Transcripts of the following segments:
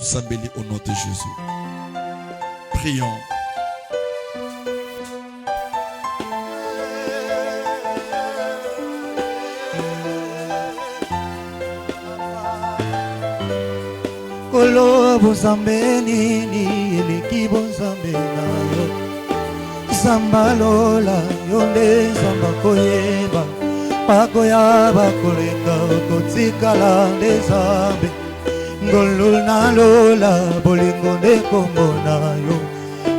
Sambeli au nom de Jésus. Prions. Kolo bozambe nini eleki bozambe na yo Zamba lola yonde zamba koyeba Pakoyaba koleka okotikala nde zambe Ngolul na lola bolingo nde kombo na yo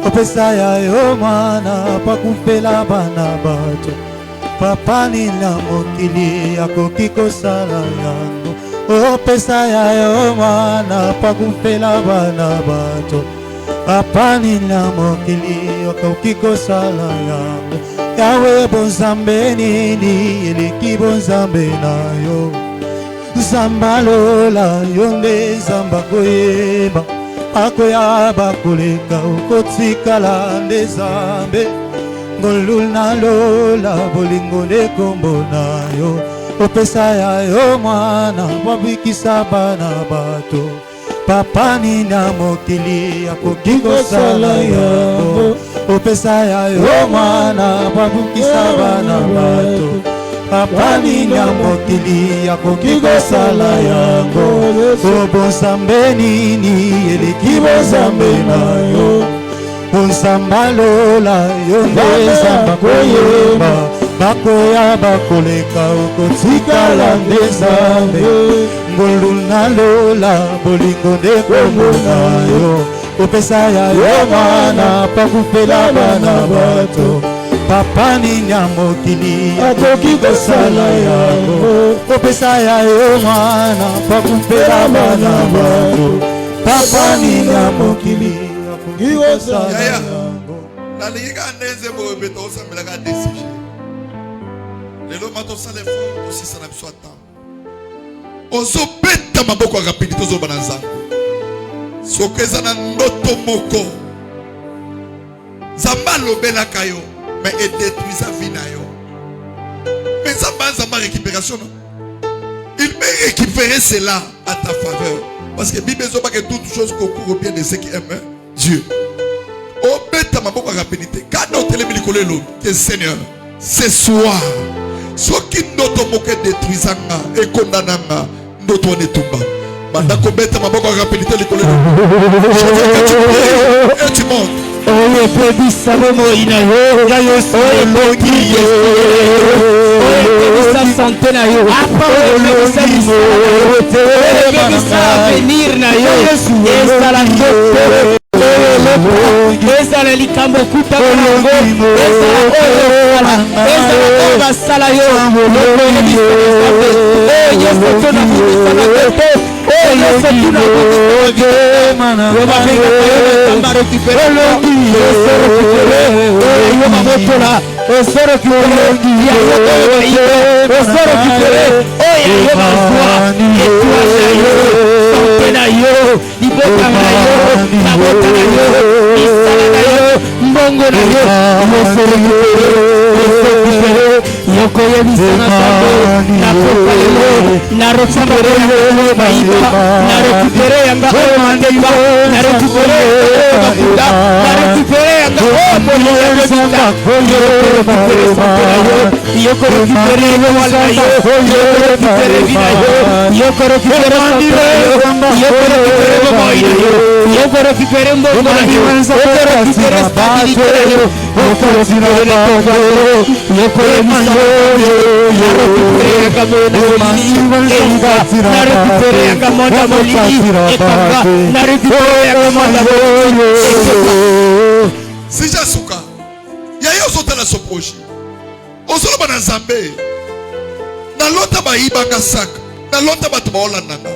Opesa ya yo mwana pakufela bana bato Papa nina mokili akoki kosala yango Opesa ya yo mwana pakufela bana bato Papa nina mokili akoki kosala yango Yawe bonzambe nini eleki bonzambe na yo Zamba lola yonde zamba koyeba Akoyaba koleka okotikala nde zambe Ngolul na lola bolingo nde kombo na yo Opesa ya yo mwana wabikisa bana bato Papa nina mokili akoki kosala yango Opesa ya yo mwana wabikisa bana bato Papa nina mokili akoki kosala yango Bonzambe nini eleki bonzambe na yo Bonzamba lola yonde zamba koyeba Bakoyaba koleka okotikala nde zambe Ngolul na lola bolingo nde kombo na yo Opesa ya yo mwana pakufela bana bato Papa nina mokili akoki kosala yango Opesa ya yo mwana pakufela bana bato Papa nina mokili akoki kosala yango Nalinga ndenze bo beto osambela ka desije Lelo mato sale fo aussi sana biso ata Ozo beta maboko ya rapidité ozo bananzango Sokeza na ndoto moko Zamba lobela kayo mais et détruit sa vie na yo. Mais ça va récupération. Il peut récupérer cela à ta faveur. Parce que la Bible dit que toutes choses concourent au bien de ceux qui aiment Dieu. Au bêta ma beaucoup rapidité. Quand on télémédicole le Seigneur, ce soir, ceux qui n'ont pas détruisant et condamnant, n'ont pas tout. Pendant qu'on bêta ma beaucoup rapidité le colère. Je veux que tu pries et tu montes. Oye pebisa moina yo yayo sologi yo oye pebisa santé na yo oye pebisa venir na yo esa la ndoto esa la likambo kuta kolongo esa la oba sala yo oye soto na kubisa na kote oye soto na kubisa mana va récupérer si jasuka ya yo sotala so proche osolo bana Nzambe na lota ba ibanga sak na lota ba tobaolandanga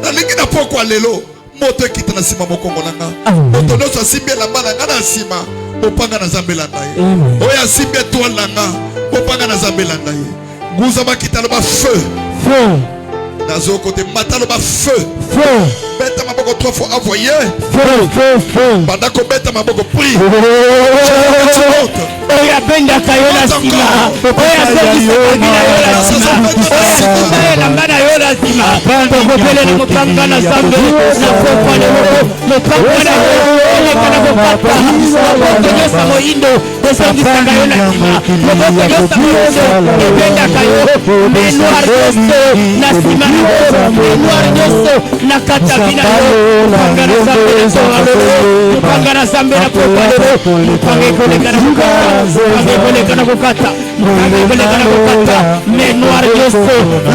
na lingi na poko lelo moto ekita na sima mokongo nanga moto no so simbe la bana ngana sima opanga na Nzambe la ndaye oya simbe to langa opanga na Nzambe la ndaye nguza bakita lo ba feu Nazo côté matalo ba feu beta maboko 3 fois envoyé feu pendant que beta maboko prie oyo abendaka yo na nsima, oyo azongisaka bina yo na nsima, oyo asuka elamba na yo na nsima. Tokobelela mopanga na Nzambe na pokwa lelo, mopanga na yo eleka na kopata, moboko nyonso moyindo ezongisaka yo na nsima, moboko nyonso moyindo ebendaka yo, menoir nyonso na nsima na yo, menoir nyonso na kata bina yo. Mopanga na Nzambe na tonga lelo, mopanga na Nzambe na pokwa lelo, mopanga ekoleka na kokata, mopanga ekoleka na kokata, mopanga ekoleka na kokata, menoir nyonso,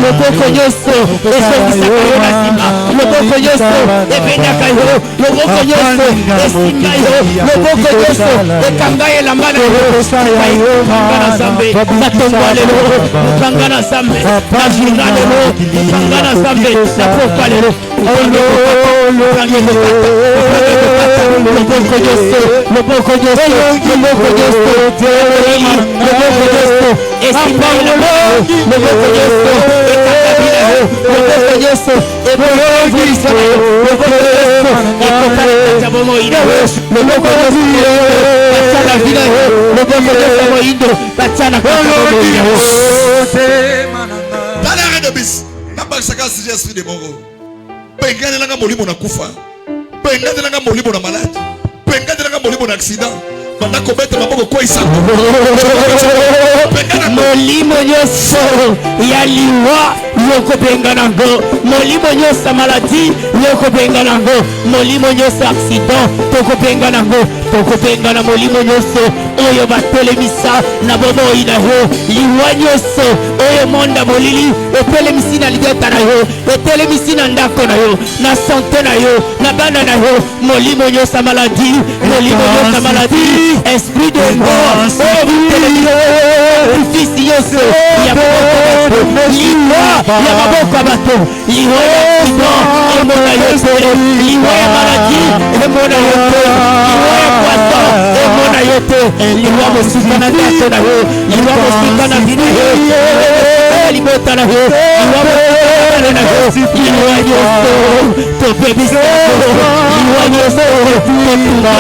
loboko nyonso ezongisaka yo na nsima, loboko nyonso ebendaka yo, loboko nyonso esinga yo, loboko nyonso ekanga elamba na yo. Mopanga na Nzambe na tonga lelo, mopanga na Nzambe na jinga lelo, mopanga na Nzambe na pokwa lelo, mopanga ekokata, loboko nyonso, loboko nyonso, loboko nyonso, loboko nyonso esinga elamba, loboko nyonso ekanga bina yo, loboko nyonso ebongisa na yo, loboko nyonso ekokata bomoina yo, loboko nyonso batyana bina yo, loboko nyonso moyindo batyana kata bomoina yo. Dans l'arrêt de bis, n'a pas chacun si esprit de moro. Pengane langa molimo na kufa. Pengane langa molimo na malade. Pengane langa molimo na accident. Banda kobeta maboko kwa isa. Molimo nyonso ya liwa yokobenga nango, molimo nyonso maladi yokobenga nango, molimo nyonso accident tokobenga nango, tokobenga na molimo nyonso oyo batelemisa na bomoi na yo, liwa nyonso oyo monda molili etelemisi na libeta na yo, etelemisi na ndako na yo, na sante na yo, na bana na yo, molimo nyonso maladi, molimo nyonso maladi, esprit de mort oyo batelemisi fisi nyonso ya maboko liwa ya maboko ya bato, liwa ya accident emona yo te, liwa ya maladi emona yo te, liwa ya poison emona yo te, liwa mosika na ndako na yo, liwa mosika na bino yo, libota na yo, liwa mosika na yo, liwa nyonso topebisa liwa nyonso totunga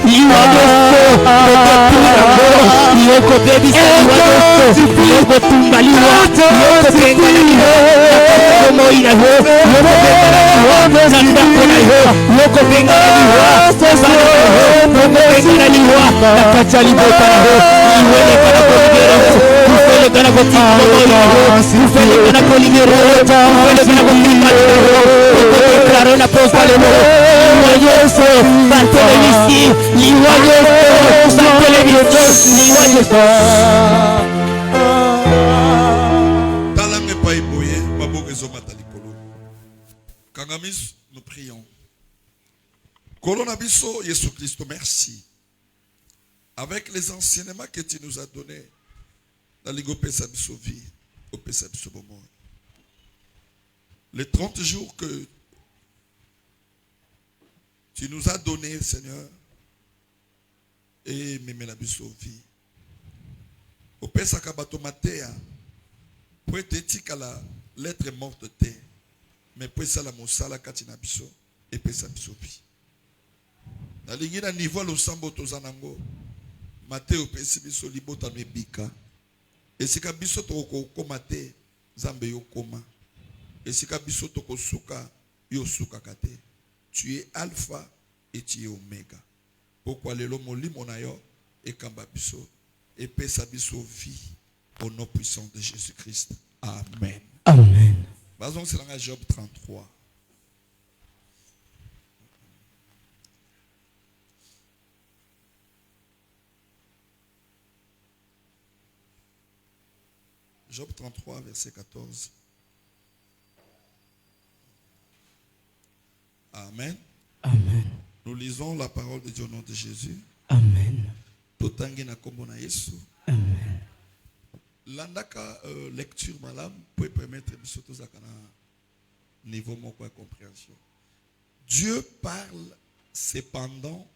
liwa nyonso totunga yokobebisa liwa nyonso yokotumba liwa yokobenga na liwa moi na yo, yokobenga na liwa na ndako na yo, yokobenga na liwa yokobenga na liwa na kati ya libota na yo, liwa eleka na kolibera yo, eleka na kotika moi na yo, eleka na kolibera yo, eleka na kotika yokodeklaro na posa lelo, liwa nyonso batelemisi, liwa nyonso batelemisi, liwa nyonso. Kangamis, nous prions. Kolonabiso Jésus Christ, merci. Avec les enseignements que tu nous as donnés dans l'Igopesa vie, au Pesa moment. Les 30 jours que tu nous as donnés, Seigneur, et même la vie. Au Pesa Kabatomatea, pour être éthique à la lettre morte de terre. Mais pour ça la mosala katina biso et pesa biso bi. Na lingi na niveau lo sambo tozanango. Mateo pesi biso libota mebika. Esika biso to ko mate zambe yo koma. Esika biso to ko suka yo suka kate. Tu es alpha et tu es oméga. Pourquoi lelo molimo na yo et kamba biso et pesa biso vie au nom puissant de Jésus-Christ. Amen. Amen. Basons sur la Job 33. Job 33, verset 14. Amen. Amen. Nous lisons la parole de Dieu au nom de Jésus. Amen. Totangi na kombo na Yesu. Amen. Landaka lecture malam peut permettre de surtout à niveau mon compréhension. Dieu parle cependant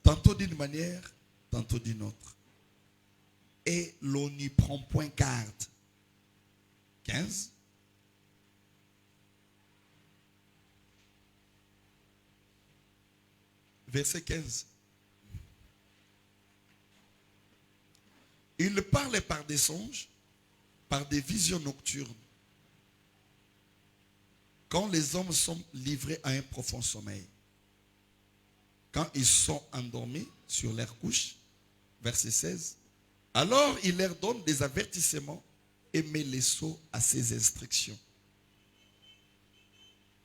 tantôt d'une manière, tantôt d'une autre. Et l'on n'y prend point garde. 15. Verset 15. parle par des songes, par des visions nocturnes. Quand les hommes sont livrés à un profond sommeil, quand ils sont endormis sur leur couche, verset 16, alors il leur donne des avertissements et met les sceaux à ses instructions,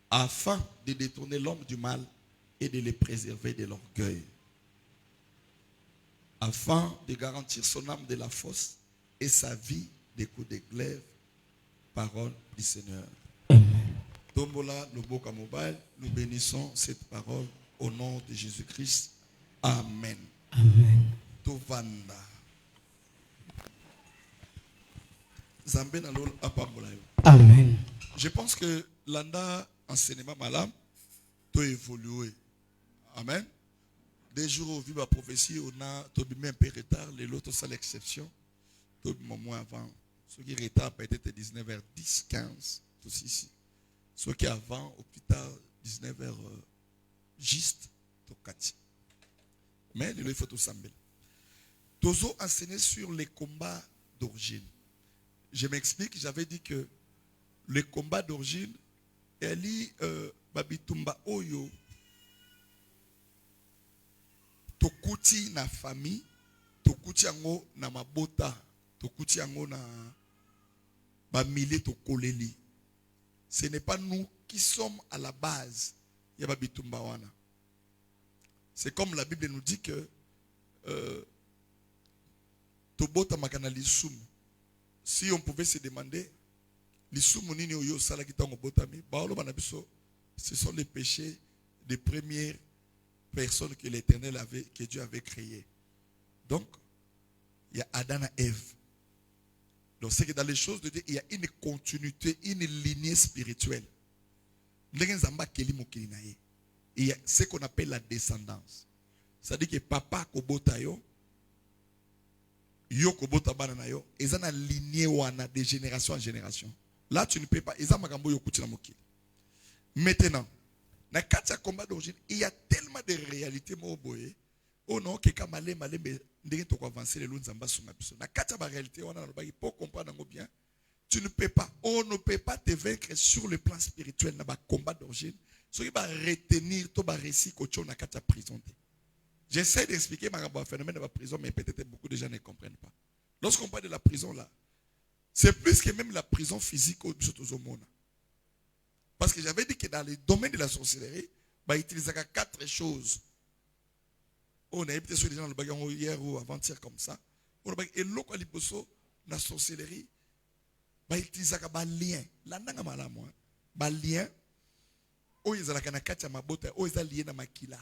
afin de détourner l'homme du mal et de les préserver de l'orgueil, afin de garantir son âme de la fosse et sa vie des coups de glaive. Parole du Seigneur. Tombola, Loboka Mobile, nous bénissons cette parole au nom de Jésus-Christ. Amen. Amen. Tovanda. Zambé na lol apambola yo. Amen. Je pense que l'anda enseignement malam to évoluer. Amen. Des jours où vit ma prophétie, on a tombé un peu retard, les autres c'est l'exception. Tombé moins avant. Ce qui est retard peut-être 19h10, 15, tout ici. Ce qui est avant, au plus tard, 19h juste, tout 4. Mais il faut tout sembler. Tozo enseigné sur les combats d'origine. Je m'explique, j'avais dit que le combat d'origine, elle est babitumba oyo, tokuti na famille, tokuti ango na mabota, tokuti ango na bamile tokoleli. Ce n'est pas nous qui sommes à la base. Yababitumba wana. C'est comme la Bible nous dit que tobota makana lisumu. Si on pouvait se demander lisumu nini oyo sala kitango botami, baolo banabiso, ce sont les péchés des premières personnes que l'Éternel avait, que Dieu avait créées. Donc, il y a Adam et Ève. Donc, c'est que dans les choses de Dieu, il y a une continuité, une lignée spirituelle. Il y a ce qu'on appelle la descendance. C'est-à-dire que papa kobota yo, yo kobota banana yo, ils ont une lignée wana de génération en génération. Là, tu ne peux pas. Ils ont magambo yo kuti na mokili. Maintenant, dans le combat d'origine, il y a tellement de réalités moboye. Oh non, que quand malé mais ndenge to avancer les lonzamba sur ma personne. Na kata ba réalité on a pour comprendre bien. Tu ne peux pas, on ne peut pas te vaincre sur le plan spirituel dans le combat d'origine. Ce qui va retenir tout le récit que tu as dans la prison. J'essaie d'expliquer le phénomène de la prison, mais peut-être beaucoup de gens ne comprennent pas. Lorsqu'on parle de la prison là, c'est plus que même la prison physique au monde. Parce que j'avais dit que dans le domaine de la sorcellerie, il utilisait 4 choses. On a été sur les gens hier ou avant-hier comme ça. On a dit que la sorcellerie, il utilisait un lien. Là, il y a un lien. Ils ont un lien dans makila.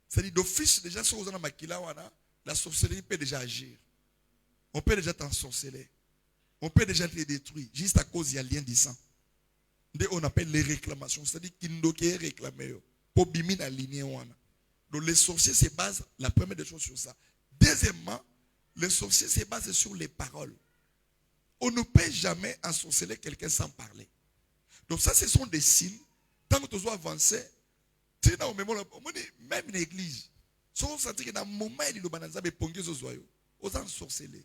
C'est-à-dire d'office, déjà, si vous avez un makila, la sorcellerie peut déjà agir. On peut déjà t'ensorceler. On peut déjà te détruire. Juste à cause, il y a un lien du sang. On appelle les réclamations. C'est-à-dire qu'il y a réclamé. Pour bimer la lignée. Donc les sorciers se basent, la première des choses, sur ça. Deuxièmement, les sorciers se basent sur les paroles. On ne peut jamais ensorceler quelqu'un sans parler. Donc ça, ce sont des signes. Tant que tu dois avancer, même l'église, si on sent que dans le moment où il y a des pongues aux oiseaux, on ensorceler.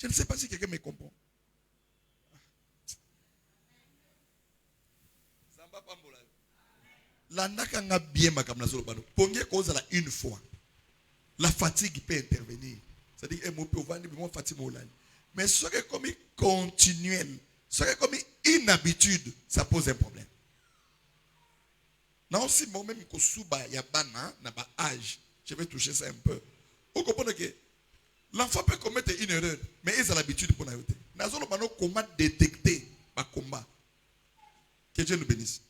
Je ne sais pas si quelqu'un me comprend. La nakanga bien ma comme la solo bano. Pongue cause la une fois. La fatigue peut intervenir. C'est-à-dire que peut vendre moi fatigue molani. Mais ce qui est comme continuel, ce qui est comme une habitude, ça pose un problème. Non, si moi-même que souba ya bana na ba âge, je vais toucher ça un peu. Vous comprenez que l'enfant peut commettre une erreur, mais il a l'habitude pour l'ajouter. Nous allons comment détecter le combat. Que Dieu nous bénisse.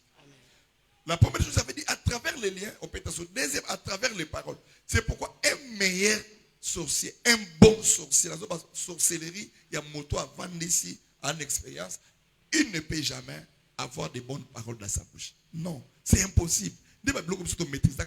La première chose, ça veut dire à travers les liens, on peut être deuxième, à travers les paroles. C'est pourquoi un meilleur sorcier, un bon sorcier, dans la sorcellerie, il y a moto à vendre ici, en expérience, il ne peut jamais avoir de bonnes paroles dans sa bouche. Non, c'est impossible. Dès que tu maîtrises,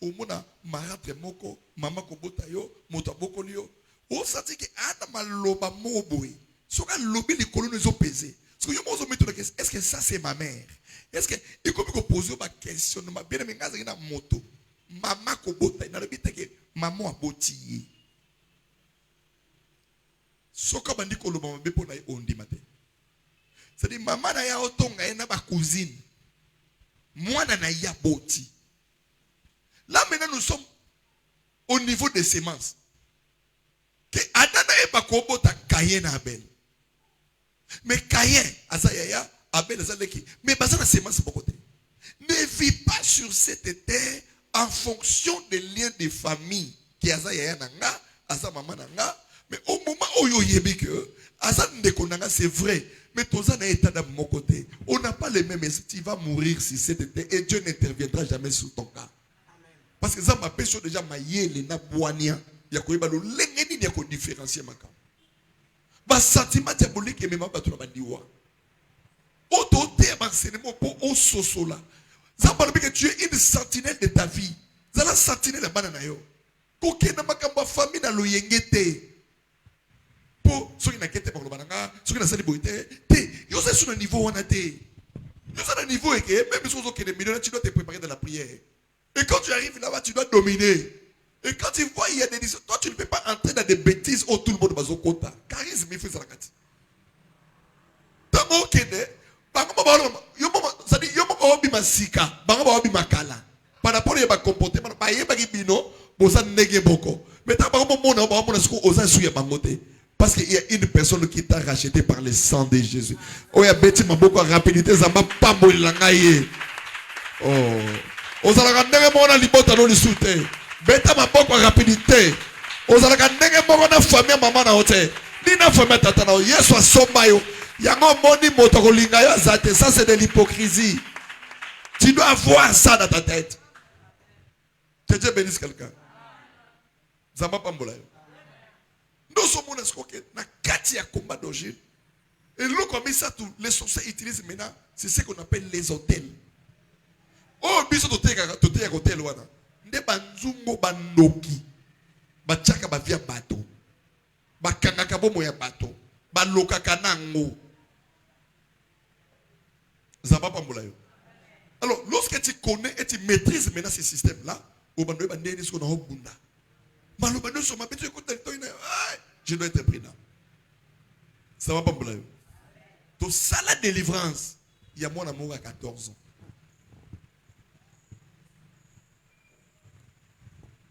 au monde maratre moko, maman kobota yo, moto boko lio. On sait que Adam a loba moboui. So ka lobi les colonnes ont pesé. Est-ce que ça c'est ma mère? Est-ce que il faut poser ma question, ma bien aimé ngaza na moto. Maman kobota, na lobi que maman a boti. Soka bandi ko loba mabe po na ondi mate. C'est-à-dire maman na ya otonga ena ba cousine. Mwana na ya boti. Là maintenant nous sommes au niveau des semences. Que Adana e ba ko bota Caïn na Abel. Mais Caïn azaya Abel azaleki. Mais basa na semence bokote. Ne vis pas sur cette terre en fonction des liens de famille qui azaya nanga, asa maman nanga. Mais au moment où c'est vrai. Mais tout ça n'a état de mon côté. On n'a pas les mêmes. Tu vas mourir si c'était. Et Dieu n'interviendra jamais sur ton cas. Parce que ça m'a péché déjà maïele na boania. Il y a quoi il y a quoi différencier ma cas. Bas sentiment diabolique et même pas tout le monde dit ouais. Autorité à l'enseignement pour au soso là. Ça parle que tu es une sentinelle de ta vie. Ça la sentinelle la banana yo. Koké na makamba famille na lo yengete. Pour ceux qui n'inquiètent pas pour le bananga, ceux qui n'ont pas de beauté, ils sont sur un niveau où on a été. Ils sont à un niveau et même si on est millionnaire, tu dois te préparer dans la prière. Et quand tu arrives là-bas, tu dois dominer. Et quand tu vois, il y a des décisions, toi tu ne peux pas entrer dans des bêtises où tout le monde va au quota. Charisme, il fait ça la carte. Tant que tu es, ça dit, yo mo obi masika, bango obi makala. Par rapport à comportement, ba yeba bino, bosa nege boko. Mais tant bango mona ce qu'on osa suya bangote. Parce qu'il y a une personne qui t'a racheté par le sang de Jésus. Oh, il y a bêti ma beaucoup rapidité, ça m'a pas mouru langaye. Oh, aux alagandere mona libota no lisute. Bêta ma beaucoup rapidité. Aux alagandere mona famille maman na hote. Ni na famille tata na yeso sombayo. Yango moni motoko lingayo azate. Ça c'est de l'hypocrisie. Tu dois avoir ça dans ta tête. Que Dieu bénisse quelqu'un. Zamba pambola. Nous sommes na kati ya combat d'origine. Et l'eau comme ça, tous les sorciers utilisent maintenant, c'est ce qu'on appelle les hôtels. Oh, biso toté ya hôtel wana. Nde banzungo banoki. Bachaka ba via bato. Bakangaka bomo ya bato. Balokaka nango. Zaba pambola yo. Alors, lorsque tu connais et tu maîtrises maintenant ce système-là, au bando ba ndeni so na hobunda. Je dois être prudent. Ça va pas me plaire. Donc ça la délivrance. Il y a mon amour à 14 ans.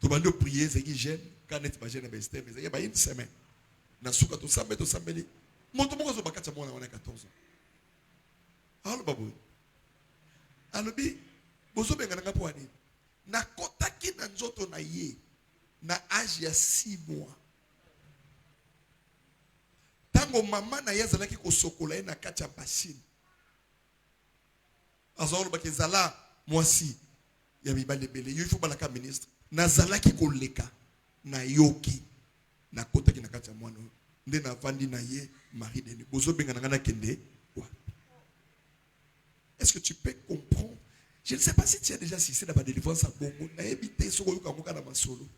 Tu vas nous prier, c'est qui j'aime. Quand tu vas gêner, mais il y a une semaine. Nasuka to sambe to sambeli. Mon tomo ko zo bakata mona wana 14 ans. Alors babu. Alors bi bozo benga nga po ani. Na kotaki na nzoto na ye. Na âge ya 6 mois. Tango maman na yazalaki ko sokola na kati ya bassine. Azolo bakezala mwasi ya mibale bele. Yo ifo balaka ministre. Na zalaki ko leka na yoki na kotaki na kati ya mwana. Nde na vandi na ye mari deni. Bozo benga na kende. Est-ce que tu peux comprendre? Je ne sais pas si tu as déjà assisté à la délivrance à Bongo. Na ebité soko yoka moka na masolo.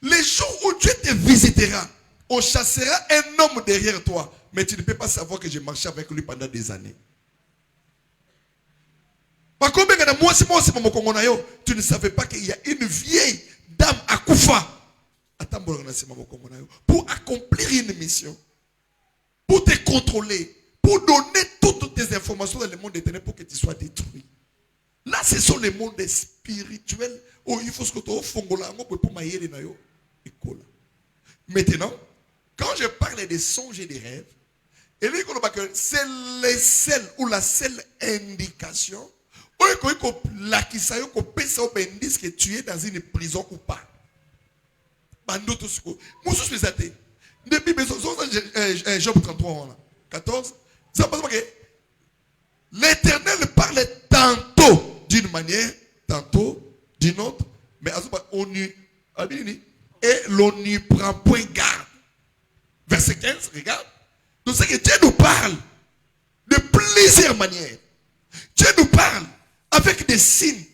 Les jours où Dieu te visitera, on chassera un homme derrière toi. Mais tu ne peux pas savoir que j'ai marché avec lui pendant des années. Tu ne savais pas qu'il y a une vieille dame à Koufa pour accomplir une mission, pour te contrôler, pour donner toutes tes informations dans le monde des ténèbres pour que tu sois détruit. Là, ce sont les mondes spirituels où il faut que tu fasses pour mailler les. Maintenant, quand je parle des songes et des rêves, c'est les seuls ou la seule indication que tu es dans une prison ou pas. Depuis Job 33, 14, l'Éternel parle tantôt d'une manière, tantôt d'une autre, mais et l'on n'y prend point garde. Verset 15, regarde. Donc c'est que Dieu nous parle de plusieurs manières. Dieu nous parle avec des signes,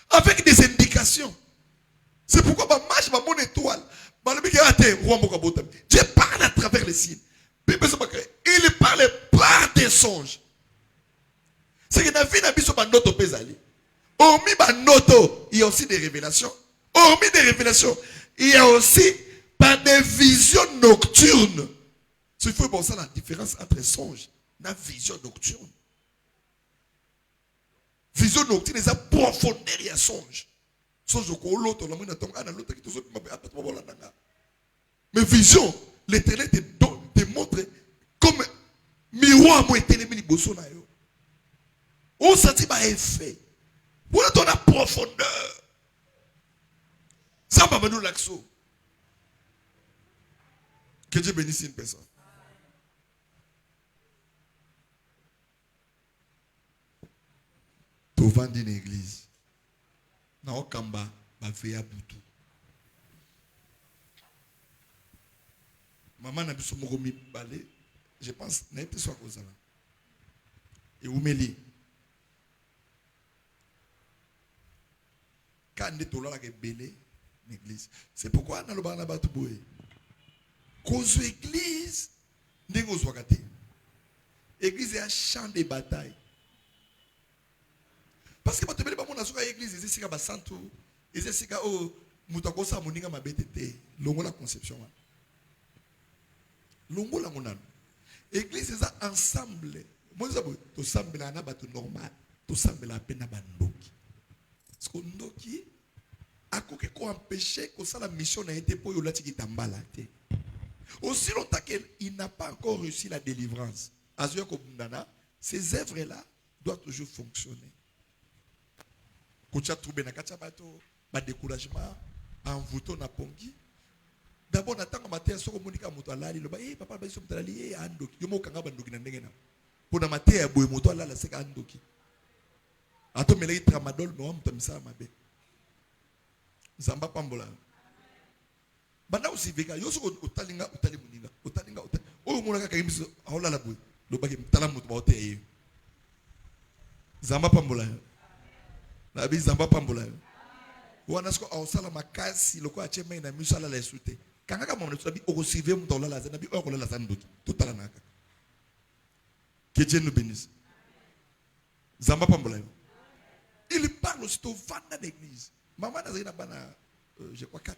avec des indications. C'est pourquoi ma marche, ma bonne étoile, Dieu parle à travers les signes. Il parle par des songes. C'est que dans la vie, hormis il y a aussi des révélations. Hormis des révélations, il y a aussi par des visions nocturnes. Il faut penser à la différence entre songe et vision nocturne. Vision nocturne, c'est la profondeur et songe. Songe au l'autre, on a l'autre qui te. Mais vision, l'Éternel te montre comme miroir moi éternel ni bosso na yo. On senti ba effet. Pour dans la profondeur. Ça va nous l'axo. Que Dieu bénisse une personne. Tu vends une église. Na okamba ba veya butu. Maman n'a biso moko mi balé. Je pense n'a été soit cause là. Et umeli. Quand on est là que belé l'église. C'est pourquoi dans le bar na batu boye. Cause église ndenge ozwakate. Église est un champ de bataille. Parce que batu belé ba mona soka église ezesika ba santu, ezesika o mutakosa moninga mabetete. Longo la conception. Longo la monano. Église est ensemble. Moi je to sambela na batu normal, to sambela pena bandoki. Parce que ndoki a ko empêcher que ça la mission n'a été pour yolati ki tambala te. Aussi longtemps qu'il n'a pas encore réussi la délivrance. Azuya ko bundana, ces œuvres là doivent toujours fonctionner. Kocha trouvé na kacha bato, ba découragement, envoûto na pongi. D'abord, on attend que matin, si on monika moto alali, le bah, papa, bah, si on alali, andoki. Yo mo kanga bandoki na ndenge na. Pour na matin, boy moto alala, c'est andoki. Ato meleki tramadol, mais on me tombe ça ma bé. Zamba pambola. Banda aussi vega, yo so otalinga, otali muninga, otalinga, otali. Oh mo naka kagimisi, aola la boy. Le bah, mtala moto ba oteye. Zamba pambola. La bi zamba pambola. Wana sko awsala makasi, loko achema ina misala la esute. Kanga mama tu bi okosive mu dans la zana bi okola la zandoki tout à la naka. Que Dieu nous bénisse. Zamba pambola. Il parle aussi au vent de l'église. Maman n'a pas bana je crois 4.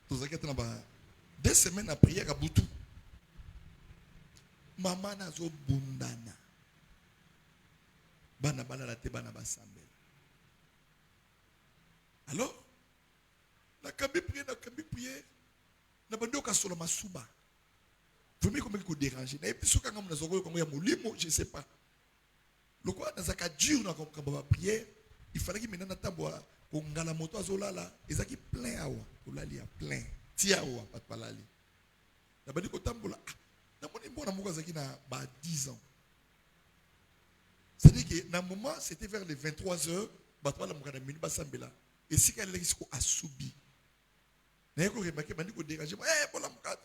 Tous les 4 ba 2 semaines à prière à Boutou. Maman n'a zo bundana. Bana bana la te bana basambel. Alors, la kambi prier, na bando ka solo masuba. Vous me comment vous déranger. Na episo kanga mona zoko kongo ya molimo, je sais pas. Le quoi dans zaka dur na kamba prière, il fallait qu'il mena na tamboa ko ngala moto azolala, ezaki plein awa, olali ya plein. Ti awa pas palali. Na bandi ko tambola. Na moni bona moko zaki na ba 10 ans. C'est-à-dire que dans le moment, c'était vers les 23h, batwa mokana mini basambela. Et si quelqu'un a subi, n'a pas remarqué, m'a dit qu'on dérange. Voilà mon cas.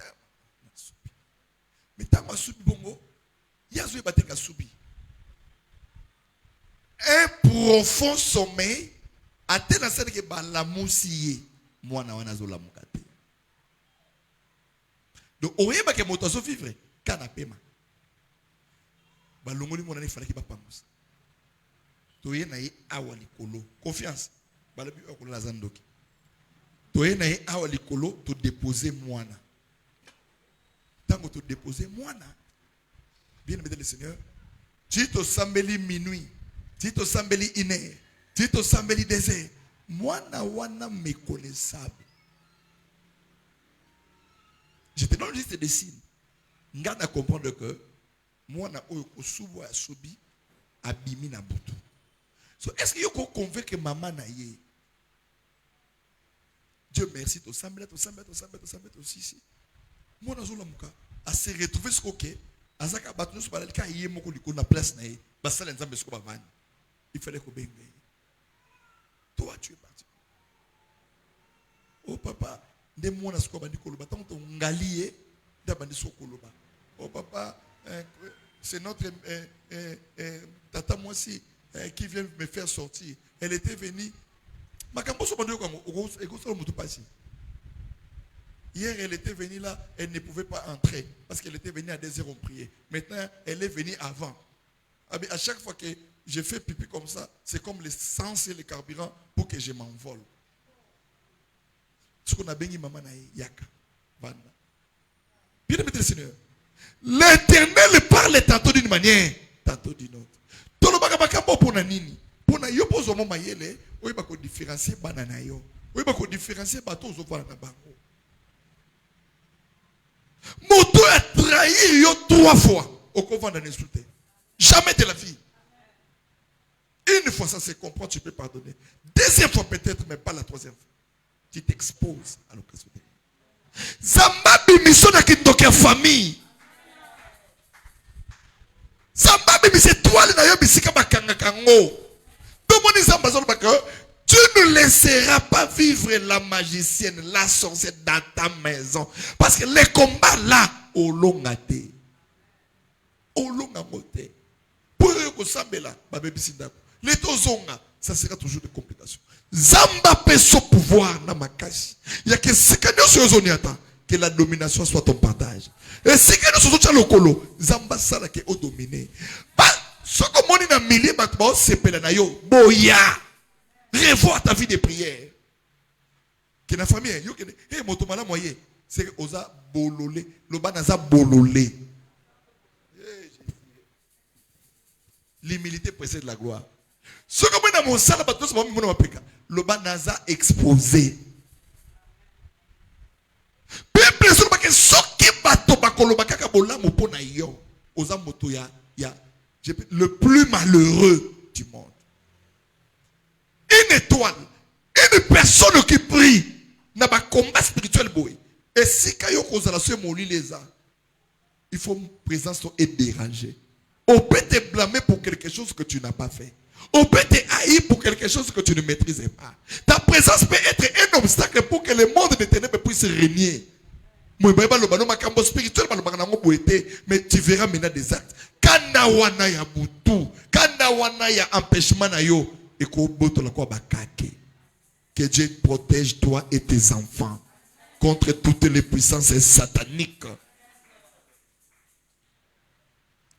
Mais tant que subi bongo, il y a ce qui a subi. Un profond sommeil a tel à que la moussier, moi na wana zola mukate. Donc on y a que moto so vivre, canapé ma. Balongoli mon ani fallait qu'il pas pangos. Toye na ye awa likolo, confiance. Balabi okolo la zandoki. Toye na ye awa likolo to déposer moana. Tango to déposer moana. Bien aimé le Seigneur, tu te sambeli minuit, tu te sambeli iné, tu te sambeli désert. Moana wana méconnaissable. Je te donne juste des signes. Garde à comprendre que moana oyo kosubo ya subi abimi na butu. So, est-ce que vous convainc que maman n'a yé? Dieu merci, tu sembles aussi. Moi, je suis à se retrouver ce que Azaka battu sur le cas, il y a beaucoup de place. Il fallait qu'on baigne. Toi, tu es parti. Oh, papa, des mois à ce qu'on a dit, on a lié, oh, papa, c'est notre tata, moi aussi. Qui vient me faire sortir. Elle était venue. Hier, elle était venue là, elle ne pouvait pas entrer parce qu'elle était venue à 2h on priait. Maintenant, elle est venue avant. À chaque fois que je fais pipi comme ça, c'est comme l'essence et le carburant pour que je m'envole. Ce qu'on a béni maman na yaka. Bien aimé le Seigneur. L'Éternel parle tantôt d'une manière, tantôt d'une autre. Tout le monde pour nanini. Pour na yo pozo mo mayele, oyi ba ko différencier banana yo. Oyi ba ko différencier bato zo voir na bango. Moto a trahi yo 3 fois au convent d'un insulté. Jamais de la vie. Une fois ça se comprend, tu peux pardonner. Deuxième fois peut-être, mais pas la troisième fois. Tu t'exposes à l'occasion. Zambabi mission na kindoka famille. Zambabi mission toile na yo bisika bakanga kango. Tu ne laisseras pas vivre la magicienne, la sorcière dans ta maison. Parce que les combats là, au long à thé. Au long à moté. Pour que ça me là, les tozonga, ça sera toujours des complications. Zamba peut son pouvoir dans ma cache. Il y a que ce que nous sommes que la domination soit ton partage. Et ce que nous sommes le colo, Zamba sala que au dominer. Ce que mon ina millier battement c'est pelanayo boya. Revoir ta vie de prière. Que la famille yo que hey motomala moyen c'est que oza bololé, le banaza bololé. L'humilité précède la gloire. Ce que moi dans mon salle battement c'est mon mapeka. Le banaza exposé. Peuple sur que soki bato bakolo bakaka bolamo pona yo. Oza moto ya le plus malheureux du monde. Une étoile, une personne qui prie n'a pas combat spirituel boy. Et si kayo kozala se moli les a, il faut une présence et déranger. On peut te blâmer pour quelque chose que tu n'as pas fait. On peut te haïr pour quelque chose que tu ne maîtrisais pas. Ta présence peut être un obstacle pour que le monde des ténèbres puisse régner. Mais tu verras maintenant des actes. Kanda wana ya butu, kanda wana ya empêchement na yo, et ko boto la ko bakake. Que Dieu protège toi et tes enfants contre toutes les puissances sataniques.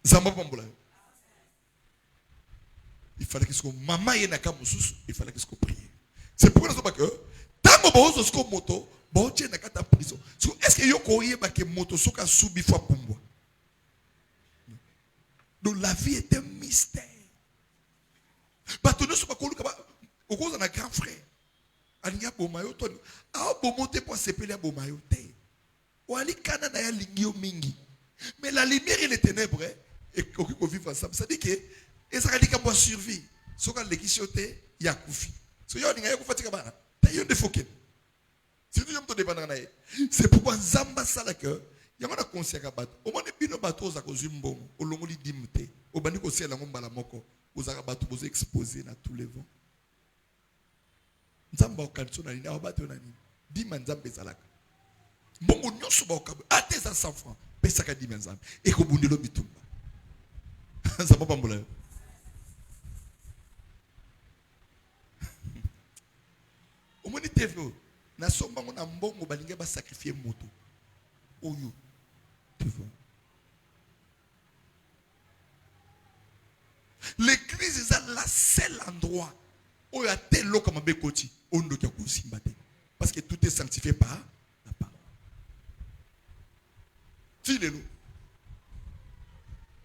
Zamba pambola. Il fallait que ce soit maman et naka mususu, il fallait que ce soit prier. C'est pourquoi nous sommes que tango bozo sko moto, boche nakata prison. Est-ce que yo koye ba ke moto soka subi fois pumbwa? Donc la vie est un mystère. Bateau sur bakolu kaba okoza na grand frère. Alinga bomayo to. Ah bomote pour s'épeler bomayo te. Wali kana na ya lingio mingi. Mais la lumière et les ténèbres et qu'on vivre ensemble, ça dit que et ça dit qu'on survie. Soka lekishote ya kufi. So yo ninga ya kufatika bana. Ta yo defoken. C'est pourquoi Zamba Salaka, il y a un conseil à battre. Au moins, il y a un bateau à cause d'un bon, au long de l'imité, au bani conseil à la momba la moko, aux arabato, aux exposés à tous les vents. Zamba au canton à l'ina, au bateau à l'ina, diman Zamba Salaka. Bon, on y a à tes 100 francs, pesaka diman Zamba, et qu'au bout de l'obitumba. Zamba Pambola. Au moins, il est na somba ngona mbongo balinga ba sacrifier moto oyo tu vois. L'église est la seul endroit où il y a tel lot comme bekoti ondo kya kusimba te parce que tout est sanctifié par la parole. Filelo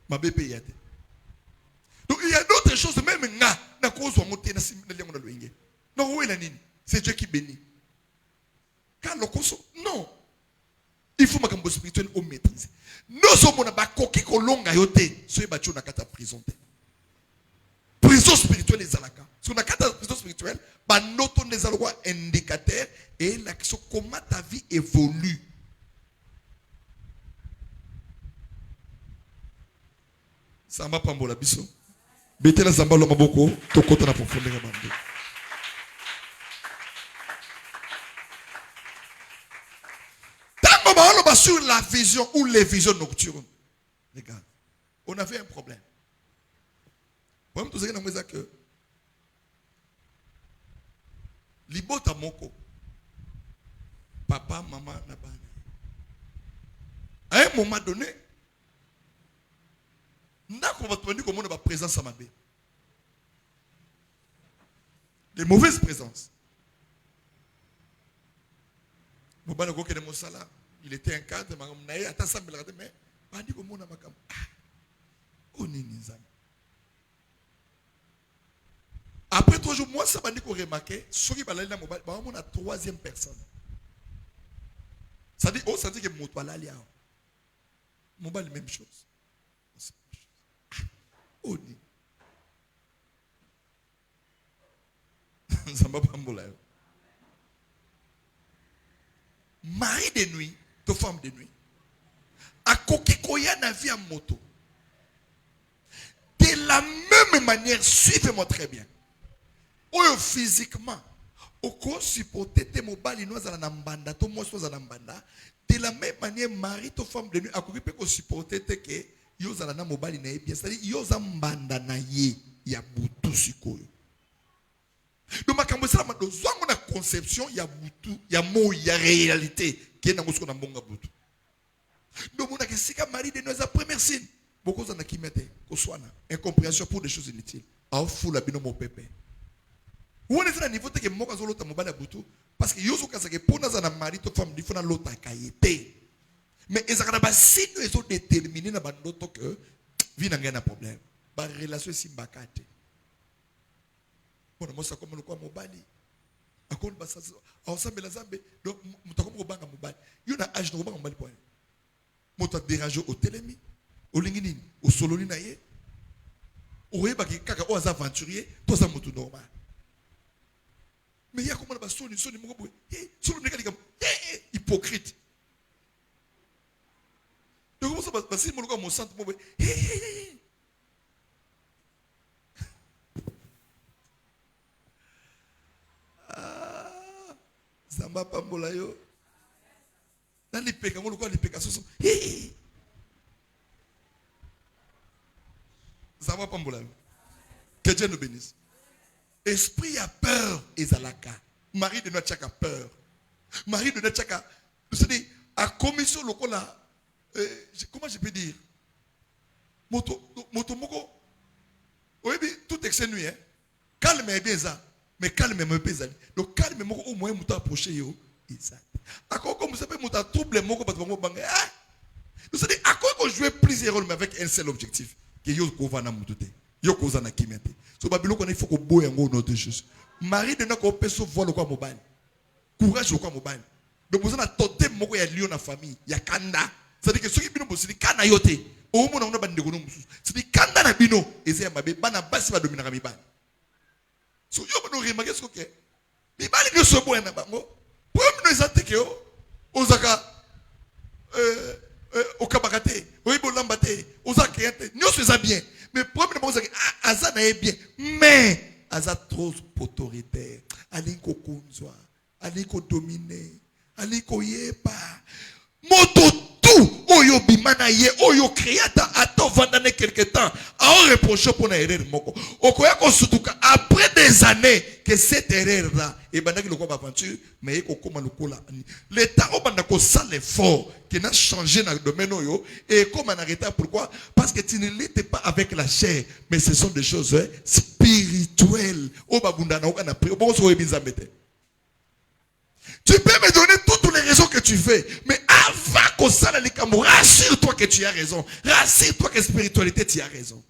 ma bébé yate. Donc il y a d'autres choses même na cause wa monter na simba na liango na loinge. Non où est la nini? C'est Dieu qui bénit. Non. Il faut que spirituel au maîtrise. Nous sommes pas coquille kolonga yote. Soyez battu na kata prison. Prison spirituelle les alaka. Si on a kata prison spirituelle, bah notre les alwa indicateur et l'action comment ta vie évolue. Ça m'a pas mbola biso. Bete la zamba lo maboko to kota na profondeur bande. Sur la vision ou les visions nocturnes. Les gars, on avait un problème. Moi, je vous dis que Libota Moko, papa, maman, Nabane. À un moment donné, nous avons comment on va présence à ma bé. Des mauvaises présences. Il était un cadre, mais après 3 jours, moi, ça m'a dit qu'on remarquait, ceux qui parlaient dans mobile, on a la troisième personne. Ça dit, oh, ça dit que mon toit là, mobile, même chose. Oh, ni. Ça m'a pas mboula. Mari de nuit, de femme de nuit. A kokikoya na vie en moto. De la même manière, suivez-moi très bien. Oyo physiquement, oko supporter te mobali no za na mbanda, to moso za na mbanda. De la même manière, mari to femme de nuit, a kokipe ko supporter te ke yo za na mobali na bien, c'est-à-dire yo za mbanda na ye ya butu sikoyo. Donc makambo sala ma dozwango na conception ya butu, ya mo ya réalité qui est na ngosiko na mbonga butu. Donc on a que sika mari de nuit za première signe. Beaucoup za na kimete ko swana, incompréhension pour des choses inutiles. A fou la bino mo pépé. Où on est à niveau que moi quand l'autre mobile à boutou parce que yoso quand que pour nous en mari to femme il faut na l'autre kaité mais ils ont pas si nous ils ont déterminé na bandoto que vie n'a pas problème ba relation simbakate bon moi ça comme le quoi mobile akon ba ça ensemble la zambe donc mutako ko banga mobile yo na âge no banga mobile point moto déranger au télémi au lingini au sololi na ye o yeba ki kaka o aventurier to ça moto normal. Mais il y a comment la sonne hypocrite. Donc comment ça va passer mon centre Zamba pambola yo. Dans les pécats, on le voit les pécats sont. Zamba pambola yo. Que Dieu nous bénisse. Esprit a peur, Ezalaka. Marie de notre chaka peur. Marie de notre chaka. C'est-à-dire, à commission locale, comment je peux dire? Moto moko. Oui, tout est nuit, hein. Calme est bien ça. Mais calme est bien. Donc, calme moko au moins, mouta approché yo. Exact. À quoi comme vous savez, mouta trouble moko, parce que vous bangez. C'est-à-dire, à quoi qu'on joue plusieurs rôles, mais avec un seul objectif. Que yo kovana moutoute. Yo kozana kimete. So babilo il faut que boye ngo notre chose. Marie de nako peso voile quoi mobile. Courage quoi mobile. Donc vous avez toté moko ya lion na famille, ya kanda. C'est-à-dire que ceux qui bino bosili kana yote. O mo na ona bande gono musu. C'est-à-dire kanda na bino eze mabe bana basi ba domina kami ban. So yo bono remarquer ce que mi bali no so boye na bango. Pour no ezate ke o ozaka au kabakate, oui bon lambate, ozaka yate. Nyo so bien. Mais probablement, Aza n'est bien. Mais Aza trop autoritaire. Aliko kunzwa. Aliko dominer. Aliko yepa. Moto tout. Oyo bimana ye. Oyo créata. Ato vandane quelque temps. A reproché pour na erreur moko. Okoya ko sutuka. Après des années que cette erreur là. Et bandaki loko aventure. Mais eko koma loko la. L'État au bandako sale l'effort. Qui n'a changé dans le domaine oyo. Et comme on arrête pourquoi? Parce que tu ne l'étais pas avec la chair. Mais ce sont des choses spirituelles. Tu peux me donner toutes les raisons que tu fais. Mais avant qu'on s'en aille, rassure-toi que tu as raison. Rassure-toi que spiritualité, tu as raison.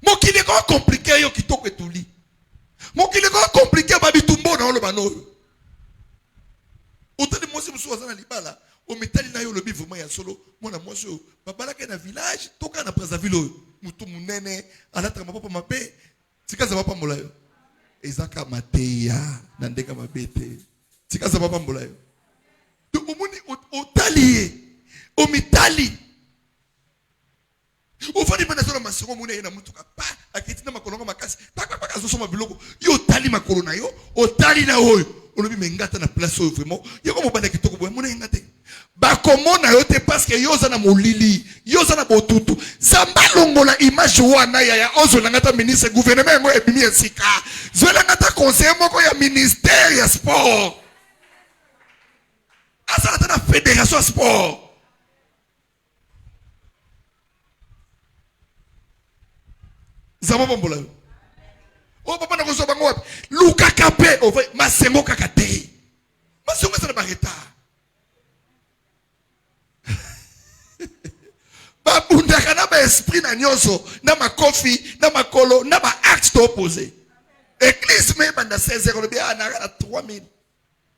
Mon qui est compliqué, yo qui toque tout lit. Mon qui est compliqué, babi tumbo dans le bano. Autant de moi, si je suis à Libala, au métal, il y a le bif, vraiment, il y a solo. Moi, moi, je suis dans un village, tout le monde a la ville, moutou mounene, à la trame, papa, ma paix. C'est quand ça va pas moula. Et ça, quand ma teya, n'andeka ma bête. C'est quand ça va pas moula. Donc, au talier, au métali. Au fond, il m'a dit que ma soeur mouna na mutuka pa, akitina makolonga makasi, tak tak tak azoso mabiloko. Yo tali makolona yo, o tali na oyo. On a vu mengata na place vraiment. Yo comme bana kitoko boy mona ngate. Ba komona yo te parce que yo za na molili, yo za na botutu. Zamba longola image wana ya ozo na ngata ministre gouvernement ngo ebimi esika. Zo la ngata conseiller moko ya ministère ya sport. Asa na fédération sport. Zamba bombola. Oh papa na koso bango wapi? Luka Kape, Masengo Kakate. Masengo ça n'a pas retard. Babundaka na ba esprit na nyoso, na ma kofi, na ma kolo, na ba acte opposé. Église même dans 16h, le bien à 3000.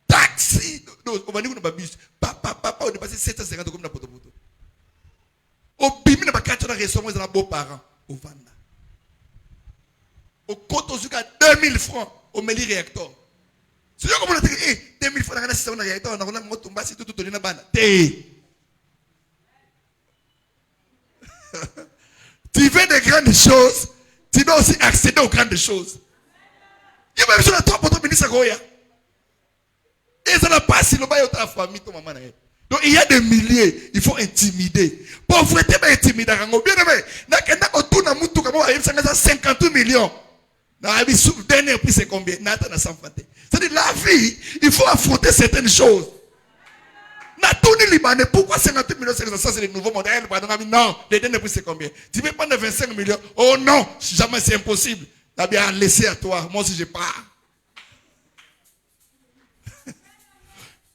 Taxi, on va dire qu'on a bus. Papa, on est passé 750 comme na poto poto. Au bimi na ba 4 restaurants dans beaux parents au Vanda. Au compte au 2000 francs au Meli réacteur. C'est comme on a dit 2000 francs dans un réacteur, on a moto mbasi tout donné na bana. Tu veux des grandes choses, tu dois aussi accéder aux grandes choses. Il y a même sur la toi pour ton ministre Goya. Et ça n'a pas si le bail de ta famille, ton maman. Donc il y a des milliers, il faut intimider. Pauvreté, mais intimider. Bien aimé, n'a qu'un autour d'un moutou comme moi, il y a 50 millions. Dans la vie, le dernier prix c'est combien? Nathan a 100 francs. C'est-à-dire la vie, il faut affronter certaines choses. Libanais, pourquoi 50 millions, ça c'est les nouveaux modèles? Non, les derniers prix c'est combien? Tu veux prendre 25 millions? Oh non, jamais c'est impossible. T'as bien laissé à toi, moi aussi je pars.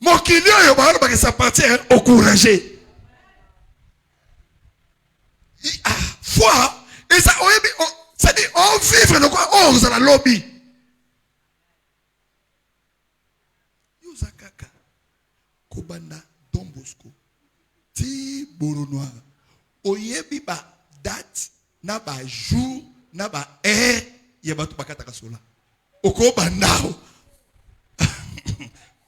Mon client, ça appartient au courageux. Foi, et ça dit, on vivre de quoi? Oh, vous avez la lobby. Yosakaka, Kobanda. Don Bosco, ti boro noir. Oyebi ba date, na ba jour, na ba heure, yeba tu bakata kasola. Oko bandao.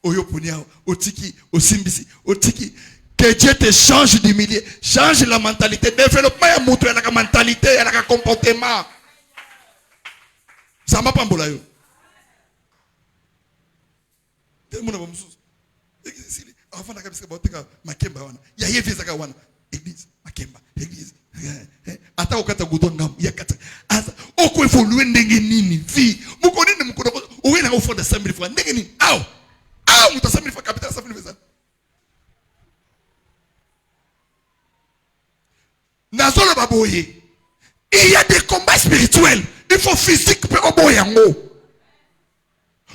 Oyo punyao, otiki, osimbisi, otiki. Que Dieu te change d'humilier, change la mentalité, développement ya mutu ya la mentalité, ya la comportement. Ça m'a pas mbola yo. Tellement na msusu. Avant d'arriver Makemba wana ya yevi zaka wana église Makemba église ata okata gudonga ya kata asa oko evolue ndenge nini vie muko nini muko owe na ofo de 5000 francs ndenge nini muta 5000 francs capital 5000 francs nazolo baboye. Il y a des combats spirituels, il faut physique pour oboyango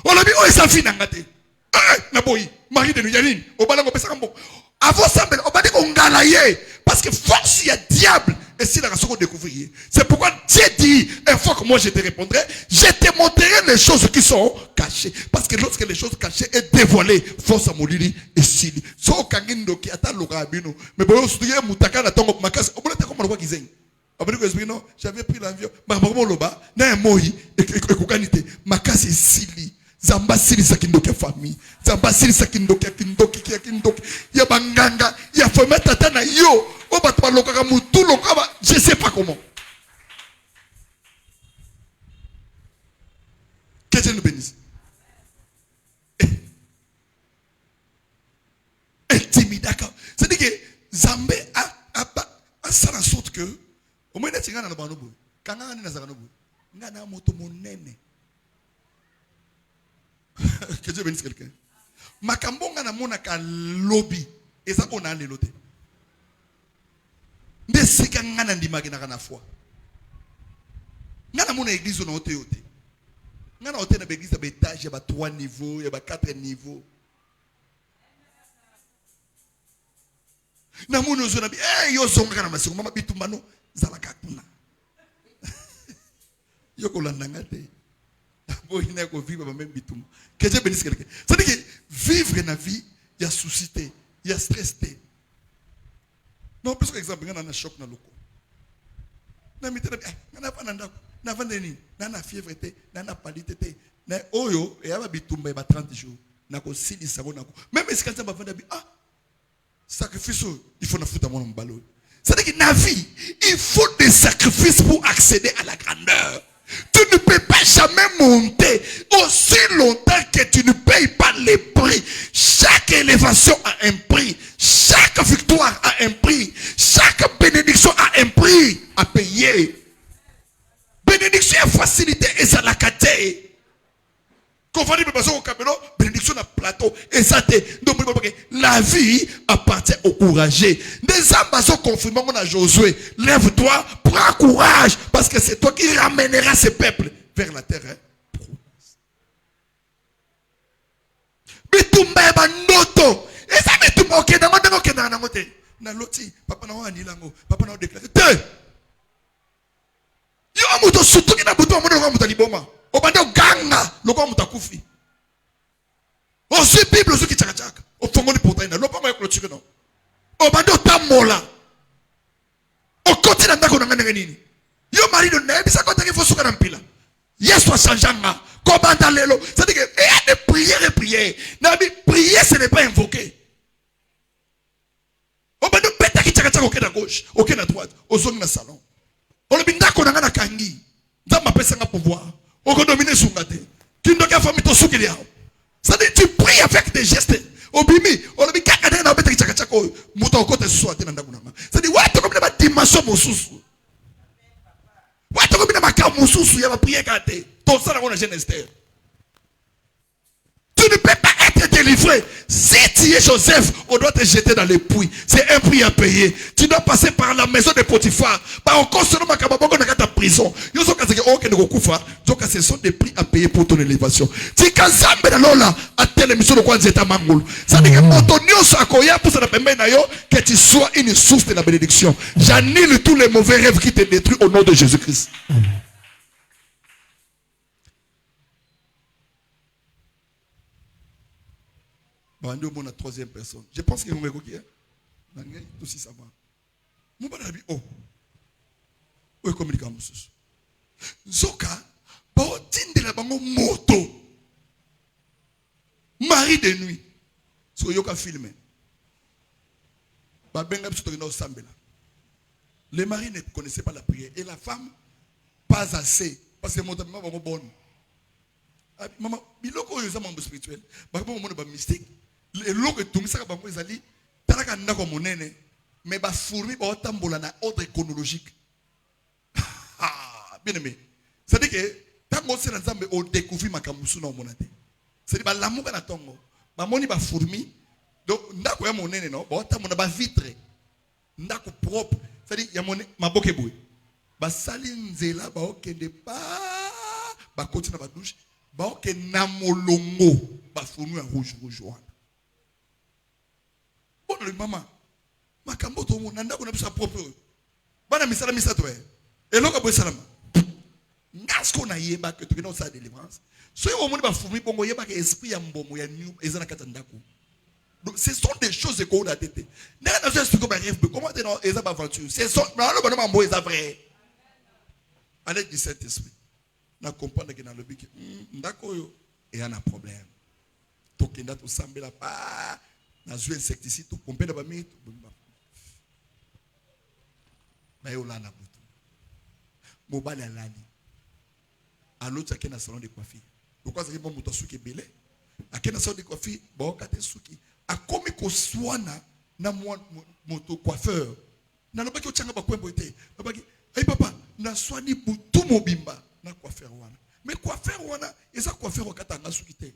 on a dit oh ça fina ngate na boyi mari de Yanine, au balango pesakambo. Avant ça, on va dire qu'on galaye. Parce que force, il y a diable. Et si la raison qu'on découvrir. C'est pourquoi Dieu dit, une fois que moi je te répondrai, je te montrerai les choses qui sont cachées. Parce que lorsque les choses cachées est dévoilées, force à molili et sili. So kangindo ki ata lokabino. Mais bon, si tu es moutaka na tongo makas, on peut être comme le roi Gizen. J'avais pris l'avion, na moi, et makasi sili. Zamba sili sakindoke famille. Zamba sili sakindoke kindoki. Ya banganga. Ya femme tata na yo. Oba twa lokaka mutu lokaba. Je sais pas comment. Que Dieu nous bénisse. Intimidaka. C'est-à-dire que Zambé a fait en sorte que au moins il y a un banobo. Quand on est dans un banobo, il y a un moto monene. Que Dieu bénisse quelqu'un. Makambonga na monaka lobby. Et ça qu'on a les lotés. Mais c'est quand on a dit magana na foi. Ngana mona église on a oté oté. Ngana oté na église à étage, il y a 3 niveaux, il y a 4 niveaux. Na mona zona bi yo zonga na masiko mama bitumbano zalaka kuna. Yo kolanda ngate. Que Dieu bénisse quelqu'un. C'est-à-dire que vivre la vie, il y a souci, il y a stress. Non, plus qu'exemple, il y a un choc dans le corps. Il y a un fièvre, il y a un palité. Il y a un 30 jours. Même si quelqu'un va dire, sacrifice, il faut foutre à mon ballon. C'est-à-dire que dans la vie, il faut des sacrifices pour accéder à la grandeur. Tu ne peux pas jamais monter aussi longtemps que tu ne payes pas les prix. Chaque élévation a un prix. Chaque victoire a un prix. Chaque bénédiction a un prix à payer. Bénédiction est facilité et ça l'a caté. Quand on dit que bénédiction à plateau et ça la vie appartient au courageux. Des ambassades confirmant à Josué, lève-toi, prends courage parce que c'est toi qui ramèneras ce peuple vers la terre. bitumba ya bandoto eza bitumba okenda ngo ndenge okendaka nango te na loti papa na anilango papa na déclaré te yo moto sutuki na butu amona lokola moto liboma obanda oganga lokola moto akufi ozwi bible ozwi kichakachaka ofongoli portail na lopango ya clôture non obanda otambola okoti na ndako na nga ndenge nini yo mari no nayebisa kotaki fo suka na mpila yesu achangeanga kobanda lelo c'est-à-dire que il y a des prières et prières nabi prier ce n'est pas invoquer obanda beta kichakachaka okenda à gauche okenda à droite ozongi na salon olobi ndako na nga na kangi nzambe apesanga pouvoir okodomine sunga te kindoki ya famille tosukeli yao c'est-à-dire tu pries avec des gestes obimi olobi kaka ndenge na obeta kichakachaka oyo moto okota susu ate na ndako na nga c'est-à-dire watu komina ba dimension mosusu watu komina makambo mosusu ya ba prière kate tosala ngona Genèse terre. Tu ne peux pas être délivré. Si tu es Joseph, on doit te jeter dans les puits. C'est un prix à payer. Tu dois passer par la maison de Potiphar. Ta prison. Ce sont des prix à payer pour ton élévation. Si Kazambe na lola a telle émission de quoi zeta mangul. Ça dit que motonio sakoya pour ça que tu sois une source de la bénédiction. J'annule tous les mauvais rêves qui te détruisent au nom de Jésus-Christ. Nous la troisième personne. Je pense que vous m'avez dit, tout aussi ça va. Nous avons dit, oh, où est communiquant Moussous? Zoka, baotine de la bango moto. Mari de nuit. So yoka filmé. Les maris ne connaissaient pas la prière. Et la femme, pas assez. Parce que mon maman va bonne. Maman, il y a un monde spirituel. Il y a un mystique. Le logo tout ça ba ezali talaka ndako monene mais ba fourmi ba otambola na ordre chronologique. Bien aimé. Ça dit que tango c'est nzambe o découvrir makamusu na monate. C'est dit ba lamuka na tongo. Ba moni ba fourmi donc ndako ya monene no ba otambola ba vitre. Ndako propre. Ça dit ya monene maboke boy. Ba sali nzela ba okende ba continue ba douche ba okende na molongo ba fourmi en rouge wana. Le maman, ma kamboto mon nanda qu'on a sa propre. Bana misala misato e. Et l'on a besoin salama. Ngas qu'on a yeba que tu connais sa délivrance. Soyez au monde ba fourmi bongo yeba que esprit ya mbomo ya new ezana katandako. Donc ce sont des choses qu'on a tête. N'a pas expliquer ba rêve comment t'es dans ezaba aventure. C'est son mais le bonhomme mbo eza vrai. Avec du Saint-Esprit. Na comprendre que dans le bic ndako yo et un problème. Tokenda to sambela pa na zwe insecticide to pomper na ba mitu ba yo lana butu mobali alali aloti akena salon de coiffure pourquoi ça bon moto suki belé akena salon de coiffure ba okate suki akomi ko swana na moto coiffeur na lobaki ochanga ba kwembo ite babaki hey papa na swani butu mobimba na coiffeur wana mais coiffeur wana eza coiffeur okata nga suki te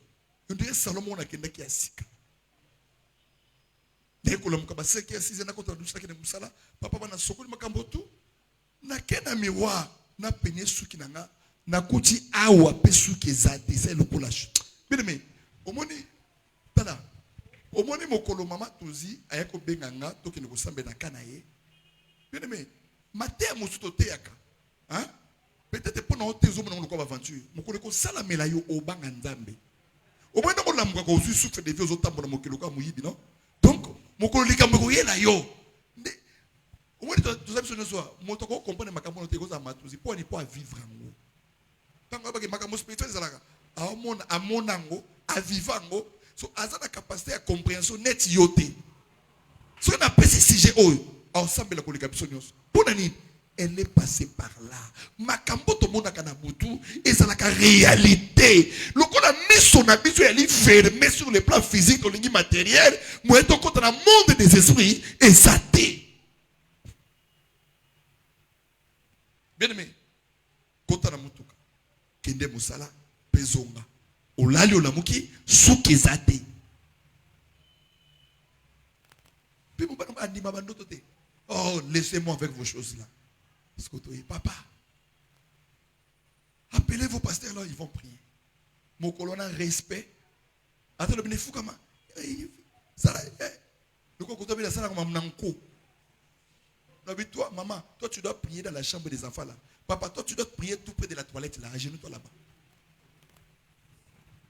ndé salon mona kenda ki asika. Papa bana sokoli makambo tu na kena miwa na penye suki nanga na kuti awa pe suki ezate c'est le collage. Bien aimé, omoni tala omoni mokolo mama tozi ayako benganga to kene ko sambe na kana ye. Bien aimé, maté mosuto te yaka. Hein? Peut-être pour na otezo mona ko aventure. Mokolo ko sala melayo obanga nzambe. Omoni ko lamuka ko su souffre de vie aux tambo na mokelo ka muyibi non? Donc mokolo likambo yela yo au moins tu sais ce soir moto ko comprendre makambo no te ko za matuzi pour ni pour vivre ngo tango ba ke makambo spirituel zalaka a monango a vivango so azana capacité à compréhension net yote so na pesi sujet oyo ensemble la communication pour nani elle est passée par là makambo to monaka na butu ezalaka réalité lokola miso na biso elle est fermée sur le plan physique au ligne matériel moi to contre le monde des esprits exaté bien aimé kota na mutuka kende musala pezonga olali olamuki suki exaté puis mon bana andima bandoto te oh laissez-moi avec vos choses là. Papa, appelez vos pasteurs là, ils vont prier. Mon colonel respect, Attends, le fou comment? Ça là, le coco t'as mis la salle comme un nanko. Toi, maman, toi tu dois prier dans la chambre des enfants là. Papa, toi tu dois prier tout près de la toilette là, agenouille-toi là-bas.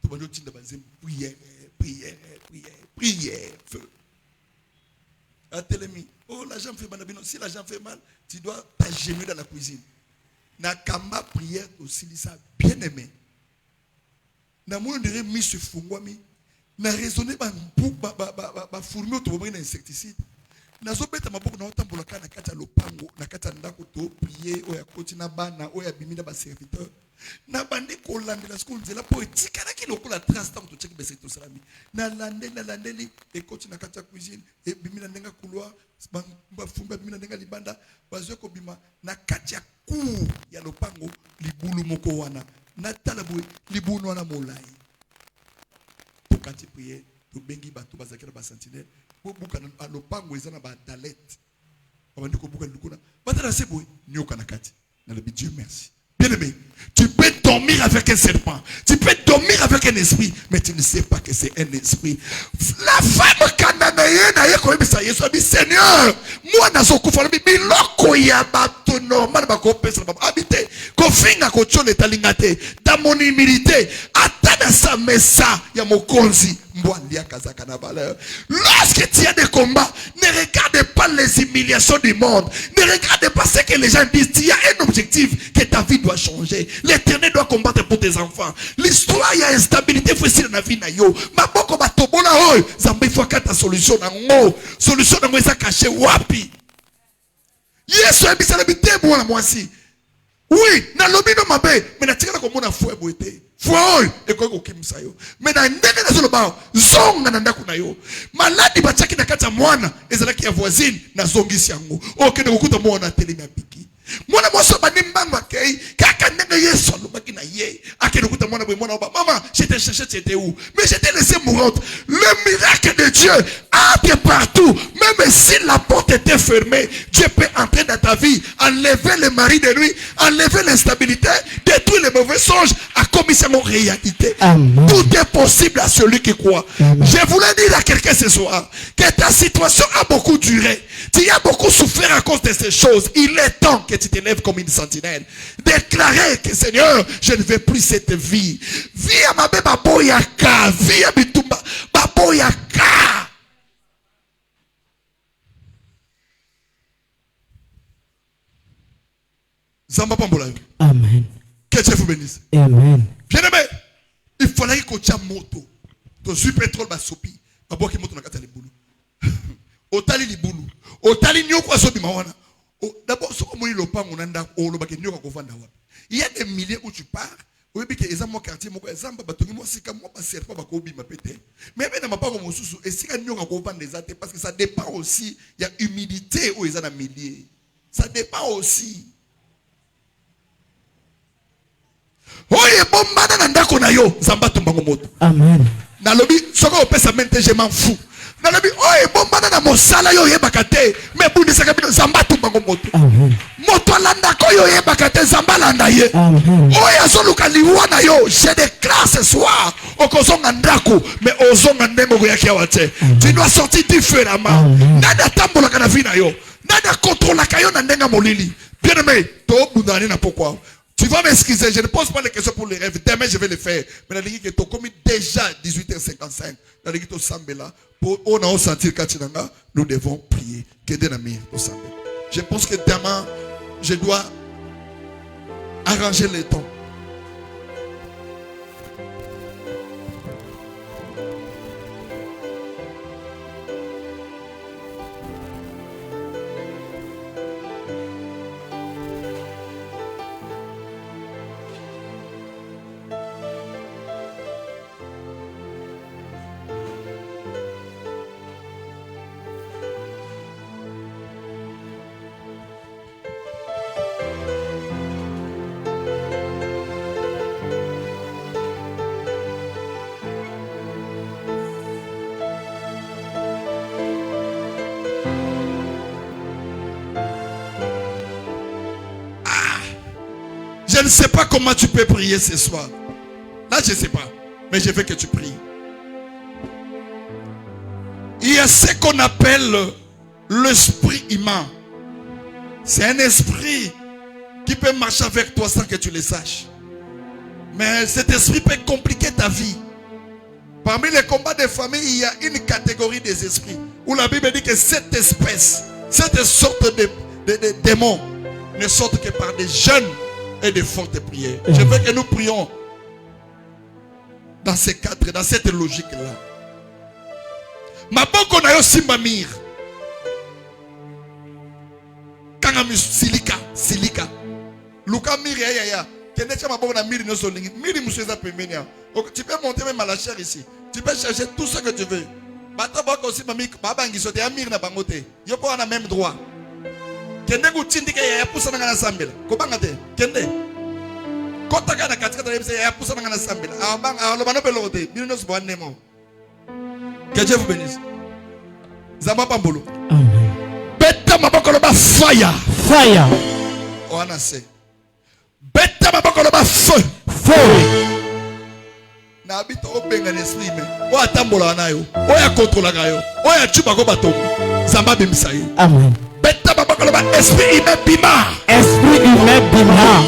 Tu vas dire prière, prière, prière, prière, feu. Oh, la jambe fait mal. Si la jambe fait mal, tu dois t'agenouiller dans la cuisine. Nakamba prière aussi, ça bien aimé. Na mon dirait mis ce fungwami. Na raisonné ba fourmi to ba insecticide. Na zo beta maboko na otambola kana kata lopango, na kata ndako to prier o ya koti na bana o ya bimina ba serviteur. Na bandi ko landela school de la politique na ki lokola trace tant to check be secteur salami. Na landeli e koti na kata cuisine e bimina ndenga couloir ba fumba bimina ndenga libanda bazo ko bima na kati ya ku ya lopango libulu moko wana. Na talabwe libulu wana molai. To kati prier to bengi bato bazakira ba sentinelle. Buka na lopango ezana ba dalet. Babandi ko buka lukuna. Batala sebo nyoka na kati. Na le Dieu merci. Bien-aimé, tu peux dormir avec un serpent, tu peux dormir avec un esprit, mais tu ne sais pas que c'est un esprit. La femme cananéenne a dit Seigneur, moi nazo kufa biloko ya bato normal ba ko pesa ba habiter ko finga ko chole talingate dans mon humilité atana sa mesa ya mokonzi mbwandi akazaka na valeur. Lorsque tu as des combats, ne regarde pas les humiliations du monde, ne regarde pas ce que les gens disent. Il y a un objectif que ta vie doit changer. L'Éternel doit combattre pour tes enfants. L'histoire, il y a instabilité facile dans la vie na yo. Maboko batobola hoy, zambe faut que ta solution na ngo. Solution na ngo eza caché wapi? Yesu ebisa na bitebo na mwasi. Oui, na lobino mabe, mais na tikala ko mona foué boité. Foué e ko kimsa yo. Mais na ndenge na zolo ba, zonga na ndako na yo. Maladi bachaki na kata mwana, ezalaki ya voisine na zongisi yango. Okende kokuta mwana telemi apiki. Mwana mwaso bani mbamba kei, kaka ndenge Yesu alobaki na ye. Akende kokuta mwana boy mwana ba, maman, je t'ai cherché, tu étais où? Mais je t'ai laissé mourir. Le miracle de Dieu entre partout, même si la porte était fermée, Dieu peut entrer dans ta vie, enlever le mari de lui, enlever l'instabilité, détruire les mauvais songes, accommisser mon réalité. Amen. Tout est possible à celui qui croit. Amen. Je voulais dire à quelqu'un ce soir que ta situation a beaucoup duré. Tu as beaucoup souffert à cause de ces choses. Il est temps que tu t'élèves comme une sentinelle. Déclarer que Seigneur, je ne veux plus cette vie. Vie à ma bébé baboyaka, vie à bitumba baboyaka. Zamba Pambola. Amen. Que Dieu vous bénisse. Amen. Bien-aimé, il fallait que tu aies moto. Tu suis pétrole basopi. Babo ki moto na kata libulu. Otali libulu. Otali nyoko asobi mawana. D'abord, ce que moi il lopango nanda o lo baki nyoko kovanda wapi. Il y a des milliers où tu pars. Oui, parce que les gens quartier moko ezamba batongi mo sika mo ba serpa ba ko bima pété. Mais ben na mapako mosusu et sika nyoko kovanda des athées parce que ça dépend aussi, il y a humidité où ils en a milliers. Ça dépend aussi. Oye bombana na ndako na yo zamba tumbango moto. Amen. Na lobi soko opesa mente je m'en fous. Na lobi oye bombana na mosala yo yebaka te me bundisa kabino zamba tumbango moto. Amen. Moto landa ko yo yebaka te zamba landa ye. Amen. Oye azoluka liwa na yo je déclare ce soir okozonga ndako mais ozonga ndemo ko yaki awate. Tu dois sortir différemment. Nada tambola kana vie na yo. Nada contrôle ka yo na ndenga molili. Bien aimé, to bundani na pourquoi? Tu vas m'excuser, je ne pose pas les questions pour les rêves. Demain, je vais les faire. Mais la ligue qui est commis déjà 18h55. La ligue qui est Sambela. Pour on a senti Katinanga, nous devons prier. Je pense que demain, je dois arranger les temps. Je ne sais pas comment tu peux prier ce soir. Là, je ne sais pas. Mais je veux que tu pries. a ce qu'on appelle l'esprit humain. C'est un esprit qui peut marcher avec toi sans que tu le saches. Mais cet esprit peut compliquer ta vie. Parmi les combats des familles, il y a une catégorie des esprits où la Bible dit que cette espèce, cette sorte de démons ne sortent que par des jeûnes et des fortes prières. Je veux que nous prions dans ces cadres, dans cette logique-là. Maboko na yo simbamir. Kanga silika. Luka miri ya. Kende cha maboko na miri no solingi. Miri museza pembeni. Tu peux monter même à la chair ici. Tu peux chercher tout ce que tu veux. Bata boko simbamir baba ngisote ya miri na bangote. Yo po na même droit. Kende ku tindika ya pusa na ngana sambela. Ko bangate. Kende. Kota kana katika ya pusa na ngana sambela. Abang alobano belote. Miri no so nemo. Que Dieu vous bénisse. Zamba Pambolo. Amen. Beta maboko ba fire. Fire. Oana se. Beta maboko ba feu. Feu. Na habito obenga n'esprit mais. O atambola nayo. O ya contrôler nayo. O ya chuba ko bato. Zamba bimsaye. Amen. Beta maboko ba esprit humain bima. Esprit humain bima.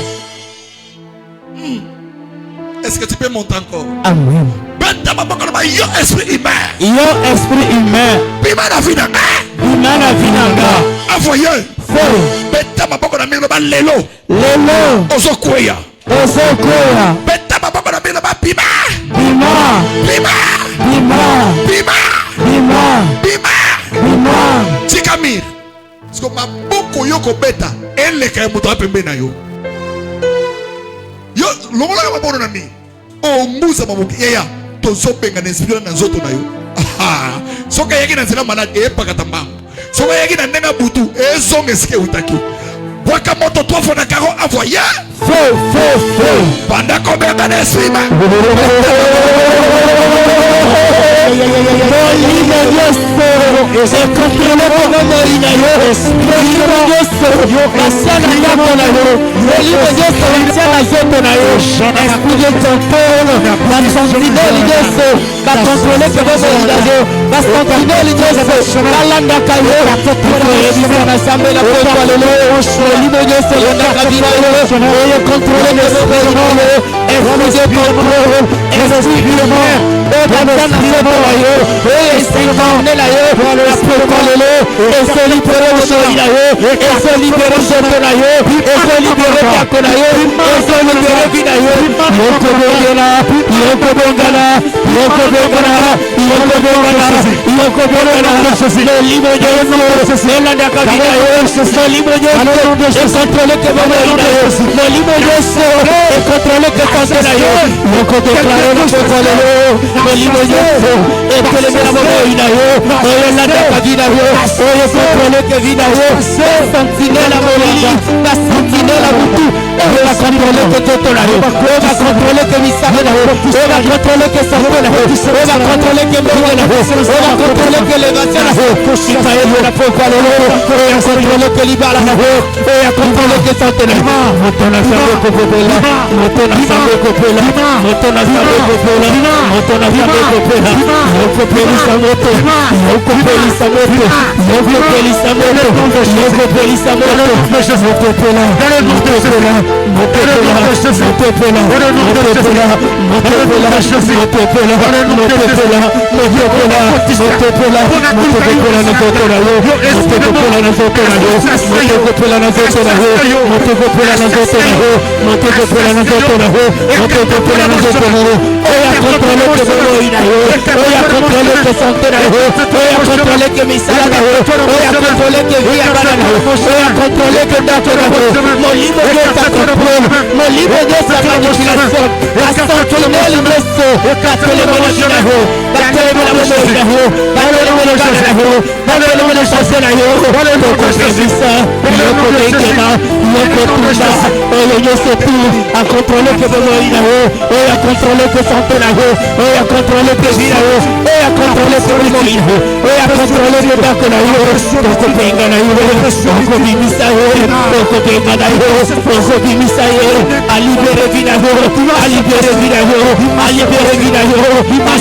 Est-ce que tu peux monter encore? Amen. Yo esprit humain. Yo esprit humain. Bima na vinanga. Bima na vinanga. Avoye. Feu. Beta maboko na milo ba lelo. Lelo. Ozokoya. Ozokoya. Beta maboko na milo ba bima. Bima. Bima. Bima. Bima. Bima. Bima. Bima. Tikamir. Parce que maboko yoko beta. Elle ka muto apembe na yo. Yo longola ya maboko na mi. O muza maboko ya. Tozopenga na esprit na nzoto na yo. Soka yaki na nzela malade e pakatamba. Soka yaki na ndenga butu e zonge sike utaki. Waka moto 3 fois na karo envoyer. Feu, feu, feu. Pendant combien d'années esprit ma.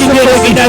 Libérez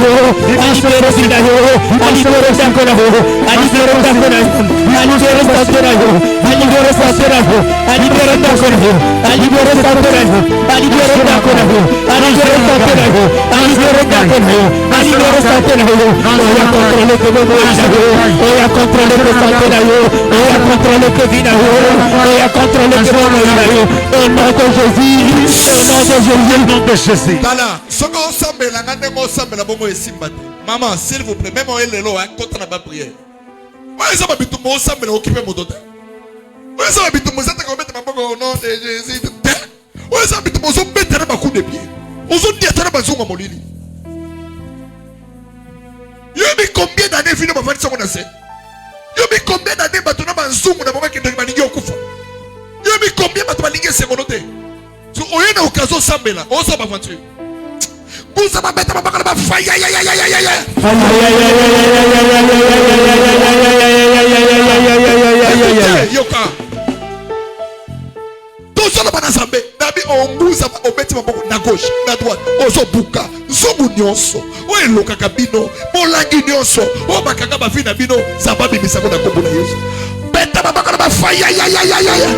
Tala, soko ensemble la ngane mo ensemble la bongo esimba te. Maman, s'il vous plaît, même elle lelo hein, contre na ba prière. Ouais, ça va bitu mo ensemble occuper mon dote. Ouais, ça va bitu mo zata ko mettre ma bongo au nom de Jésus. Ouais, ça va bitu mo zo mettre na ba coup de pied. On zo dia tana ba zonga molili. Yo mi combien d'années vino ba fati soko na se? Yo mi combien d'années ba tona ba nzungu na ba kende ba ningi okufa? Yo mi combien ba to ba ningi sekonote? So oyena okazo sambela, on s'en va aventure. Vous ça va mettre ma bakala ba faya ya ya ya ya ya ya. Yoka. Tout ça ba na sambe, nabi on buza ba obeti ma boko na gauche, na droite, ozo buka, nzungu nyonso. O eloka kabino, molangi nyonso, o bakanga ba fina bino, zaba bibisa ko na kombo na Yesu. Beta ba bakala ba faya ya ya ya ya ya.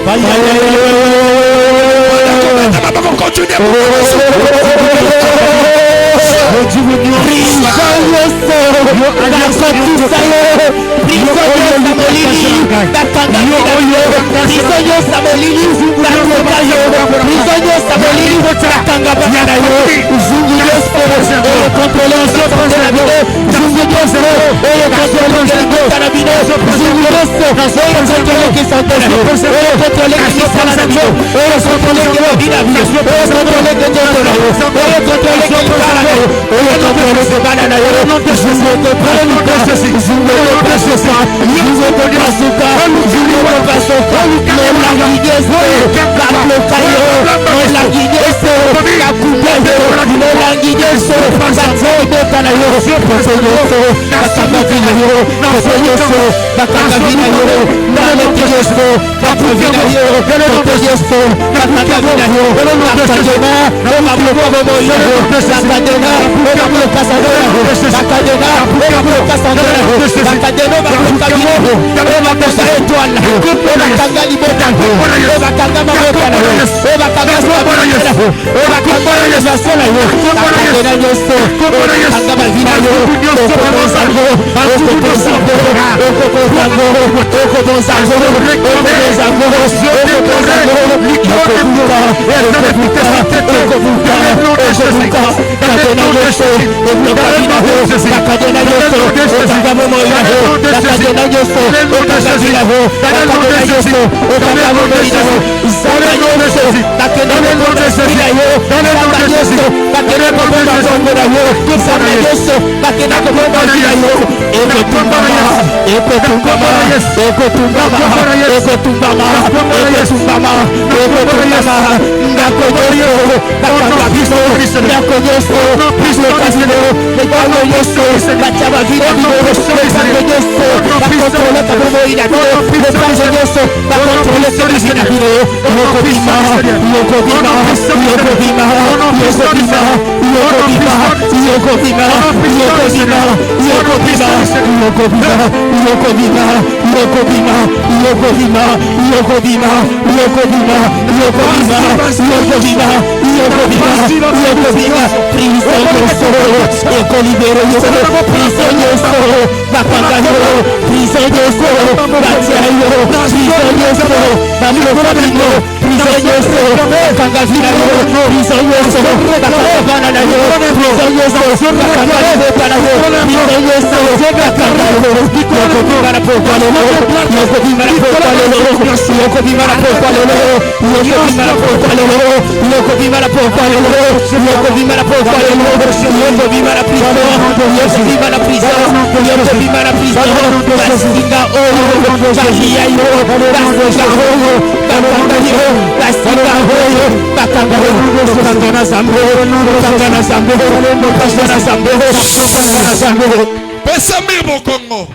Pesamir mon Congo.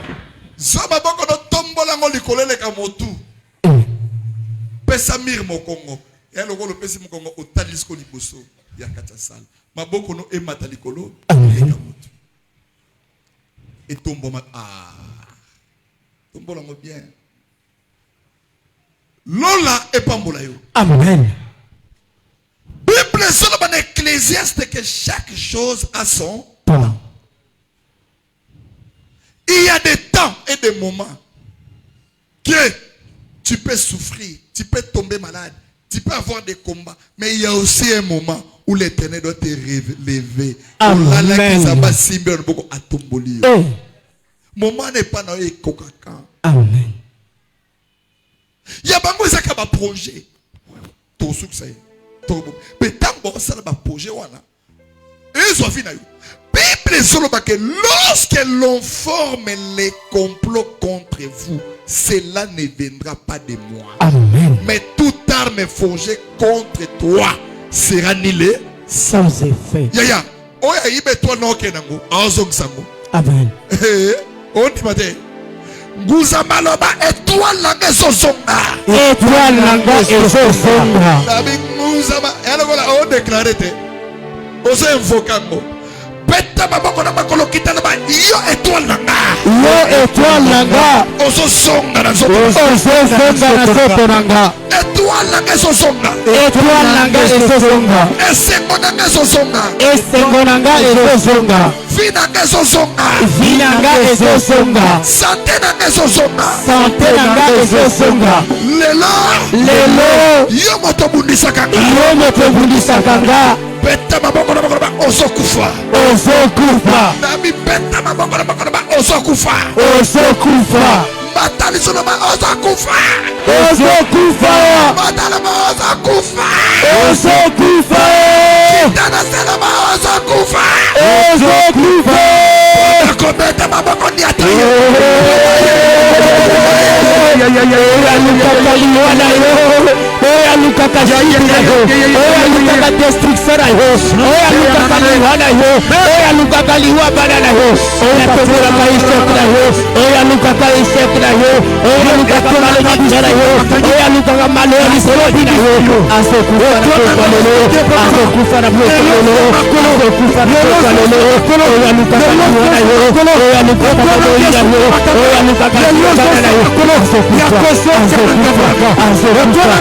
Zaba boko no tombola ngo likolele ka motu. Pesamir mon Congo. Ya loko lo pesi mon Congo otalisko liboso ya kata sala. Maboko no emata likolo ya motu. et tombe tombe bien. Lola et pambola yo. Amen. Bible sur le Ecclésiaste que chaque chose a son temps. Il y a des temps et des moments que tu peux souffrir, tu peux tomber malade, tu peux avoir des combats, mais il y a aussi un moment où l'Éternel doit te relever. Amen. Moment n'est pas dans les coca. Amen. Il y a pas de projet. Ton succès. Mais tant que ça va projet et soit fini. Bible sur le que lorsque l'on forme les complots contre vous, cela ne viendra pas de moi. Amen. Mais toute arme forgée contre toi sera annulée sans effet. Yaya, oya ibe toi no kenango, azong sango. Amen. On dit matin. Nguza maloba étoile langa sosonga. Étoile langa sosonga. Nabi nguza ma, yalo kola on déclaré te. Ose invocango. Peta babako na makolo kita na ba yo étoile langa. Yo étoile langa. Oso songa na soto. Oso songa na soto langa. Étoile langa sosonga. Étoile langa sosonga. Esengo nanga sosonga. Esengo nanga sosonga. Vinanga sosonga. Vinanga sosonga. Santé nanga sosonga. Santé nanga sosonga. Lelo. Yo moto bundisa kanga. Yo moto bundisa kanga. Beta maboko na makoba osokufa. Osokufa. Nami beta maboko na makoba osokufa. Osokufa. Batali sonoma osokufa. Osokufa. Batali osokufa. Osokufa. Kitana seloma osokufa. Osokufa. Nakobeta maboko ni atayo. Oya luka kashira yo. Oya luka ka destruction yo. Oya luka kaliwana yo. Oya luka kaliwa banana yo. Oya tokora ka ishekra yo. Oya luka ka ishekra yo. Oya luka ka malekira yo. Oya luka ka malori solodina yo. Aso kufa na kololo. Aso kufa na kololo. Aso kufa na kololo. Oya luka kaliwana yo. Oya luka ka malori yo. Oya luka ka banana yo. Aso kufa. Aso kufa. Aso kufa.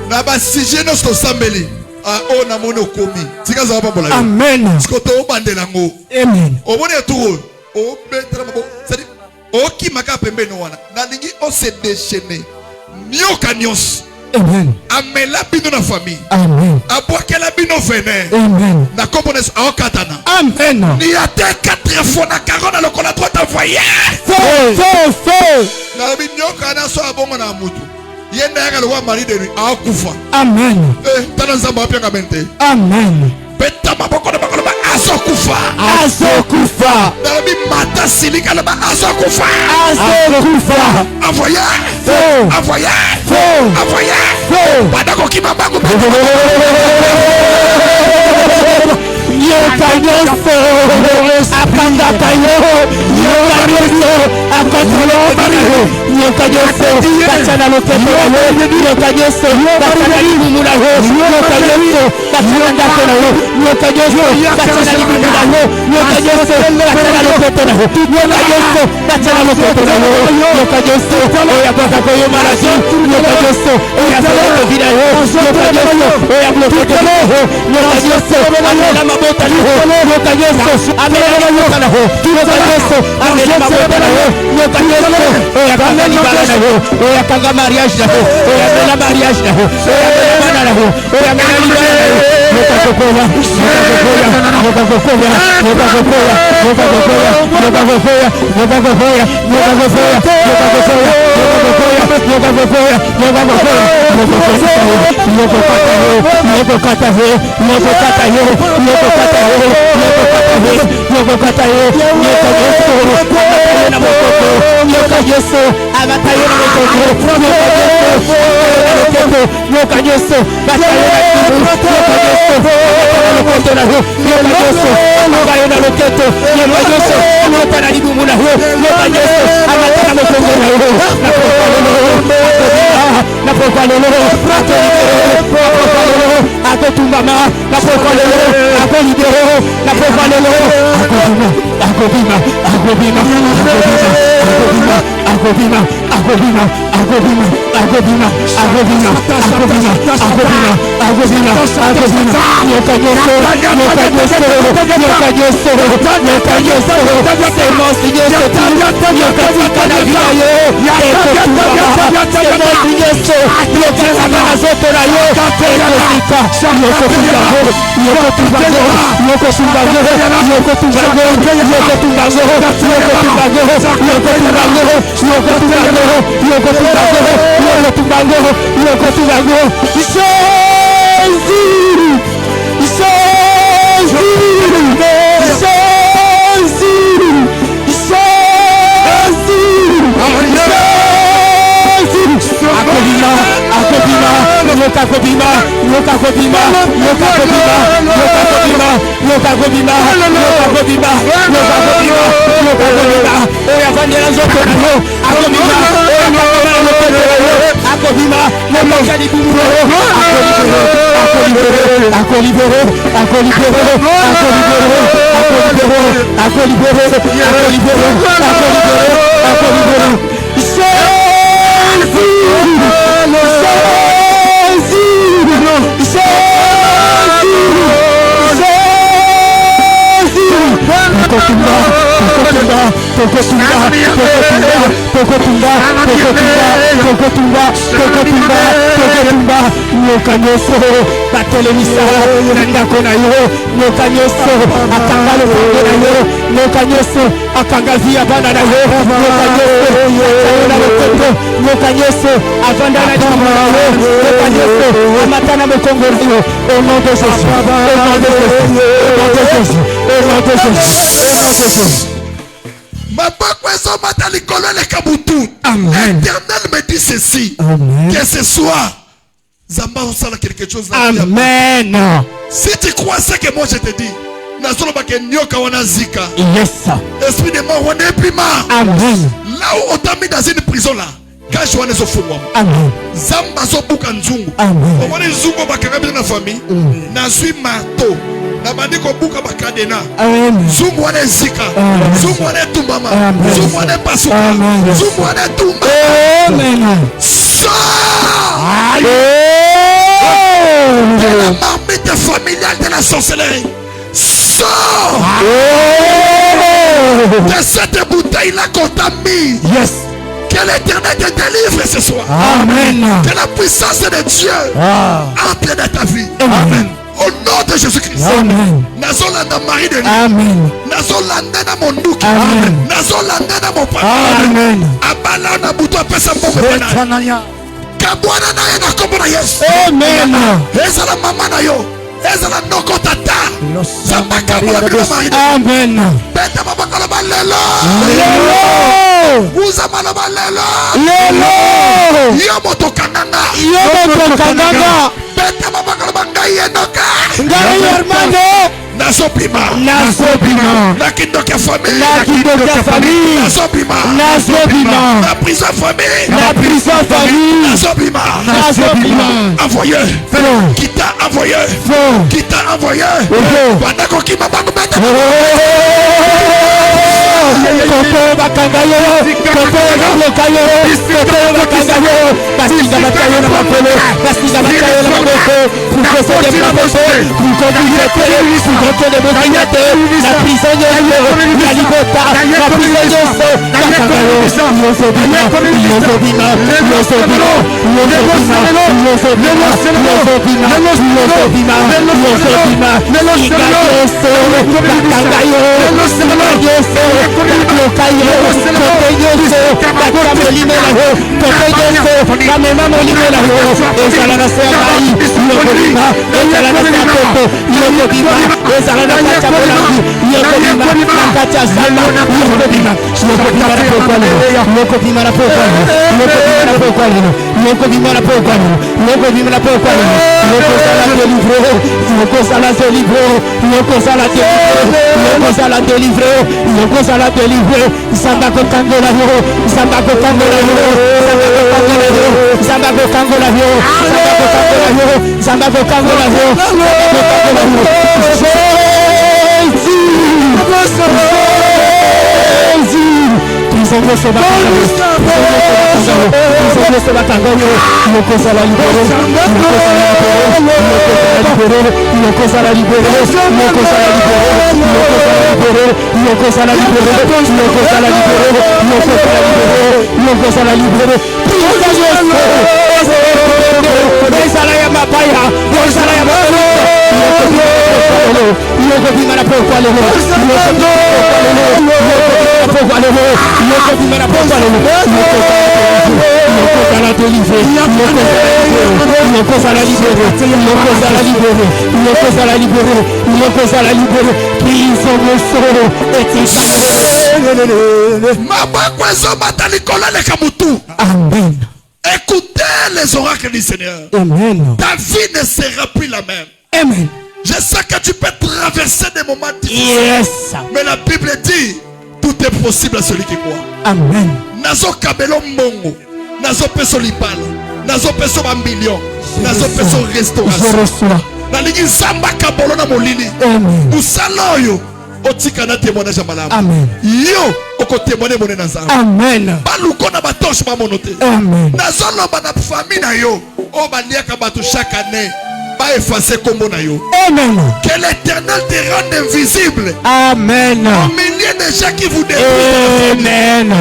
Naba sije no sto sambeli o na mono komi tika za ba bola amen skoto o bandela ngo amen o bone tout o betra mabo c'est o ki maka pembe no wana na lingi o se déchaîner nyoka nyos amen amela bino na famille amen abwakela bino venin amen na kompones a katana amen ni ate 4 fois na 40 lokola droite envoyer feu na binyoka na so abongo na mutu yenda yaka lo mari de lui akufa amen tana nzamba apia ngamente amen beta maboko na bakolo ba asokufa na bi mata silika na ba asokufa envoyer badako kimabango Yokanyoso akangakayo yokanyoso akotrolobariho yokanyoso kachana loketolaho yokanyoso kachana libumulaho yokanyoso kachana ndakolaho yokanyoso kachana libumulaho yokanyoso kachana loketolaho yokanyoso kachana loketolaho yokanyoso oyabakakoyo malaji yokanyoso oyabakakoyo vidaho yokanyoso oyabakakoyo yokanyoso amela mabota liho yokanyoso amela mabota liho yokanyoso amela mabota liho yokanyoso oyakanga libala liho oyakanga mariage liho oyamela mariage liho oyamela mana liho oyamela libala liho yokakokoya Yokanyoso batelemisa ndako na yo yokanyoso akanga lopango na yo yokanyoso akanga via bana na yo yokanyoso na lokoto yokanyoso avanda na dimu na yo yokanyoso amatana mokongo na yo au nom de Jésus au nom de Jésus au nom de Jésus au nom de Jésus Amen. L'Éternel me dit ceci. Amen. Que ce soit Zamba osala quelque chose na vie. Amen. Si tu crois ce que moi je te dis, nazolo ba ke nyoka wana zika. Yes. Esprit de mort wana epima. Amen. Là où on t'a mis dans une prison là, quand je wana zo fungwa. Amen. Zamba zo buka nzungu. Amen. On wana nzungu ba kanga na famille. Na suis marteau. Na bandi ko buka ba kadena. Amen. Zungu wana zika. Zungu wana tumbama. Zungu wana pasuka. Amen. Zungu wana tumba. Amen. Sors de la marmite familiale de la sorcellerie. Sors de cette bouteille-là qu'on t'a mis. Yes. Que l'Éternel te délivre ce soir. Amen. Que la puissance de Dieu entre dans ta vie. Amen. Au nom de Jésus-Christ. Amen. Nazolanda Marie de lui. Amen. Nazolanda na mon douki. Amen. Nazolanda na mon papa. Amen. Abala na buto apesa mbongo bana. Kabwana na ye na kombo na Yesu. Amen. Ezala mama na yo. Ezala noko tata. Zambaka mwana bila Marie de lui. Amen. Beta baba kaloba lelo. Lelo. Uza maloba lelo. Lelo. Yo moto kananga. Yo motokanganga. Beta baba kaloba ngai enoka. Ngai hermano. Nazopima. Nazopima. Nakindoka famille. Nakindoka famille. Nazopima. Nazopima. La prison famille. La prison famille. Nazopima. Nazopima. Envoyé. Faux. Qui t'a envoyé. Faux. Qui t'a envoyé. Pendant qu'on qui m'a pas Kopo bakangayo, kopo baklokayo, kopo bakangayo, bastinga batayo na mapolo, bastinga batayo na maboko, pour causer des professeurs, pour conduire pour contre les mobilités, la prison de Dieu, la liberté, la prison de Dieu, bakangayo, Yosobima, Yosobima, Yosobima, Yosobima, Yosobima, Yosobima, Yosobima, Igayoso, bakangayo, Igayoso, Lokayo, Kopeyoso, Kakamolimelao, Kopeyoso, Kamemamolimelao, Esalanasai, Yokobima, Esalanasatoto, Yokobima, Esalanasatabolaki, Yokobima, Nakacha Sama, Yokobima, Yokobima la Pokwano, Yokobima la Pokwano, Yokobima la Pokwano, Yokobima la Pokwano, Yokobima la Pokwano, Yokosala de livre, Yokosala de livre, Yokosala de livre, Yokosala de livre, Yokosala de livre. Samba kokangola yo, samba kokangola yo, samba kokangola yo, samba kokangola yo, Amen. Écoutez les oracles du Seigneur. Amen. Ta vie ne sera plus la même. Amen. Je sais que tu peux traverser des moments difficiles. Yes. Mais la Bible dit, tout est possible à celui qui croit. Amen. Nazo kabelo mbongo, nazo peso lipala, nazo peso ba million, nazo peso Je restauration. reçois. Nalingi samba kabolo na molili. Amen. Musala oyo otika na témoignage ya malamu. Amen. Yo oko témoigner mone na nzambe. Amen. Baluko na batoshe ba monote. Amen. Nazo loba na famille na yo, o baliaka bato chaque année. Pas effacer comme on a eu. Amen. Que l'Éternel te rende invisible. Amen. Au milieu de gens qui vous détruisent. Amen.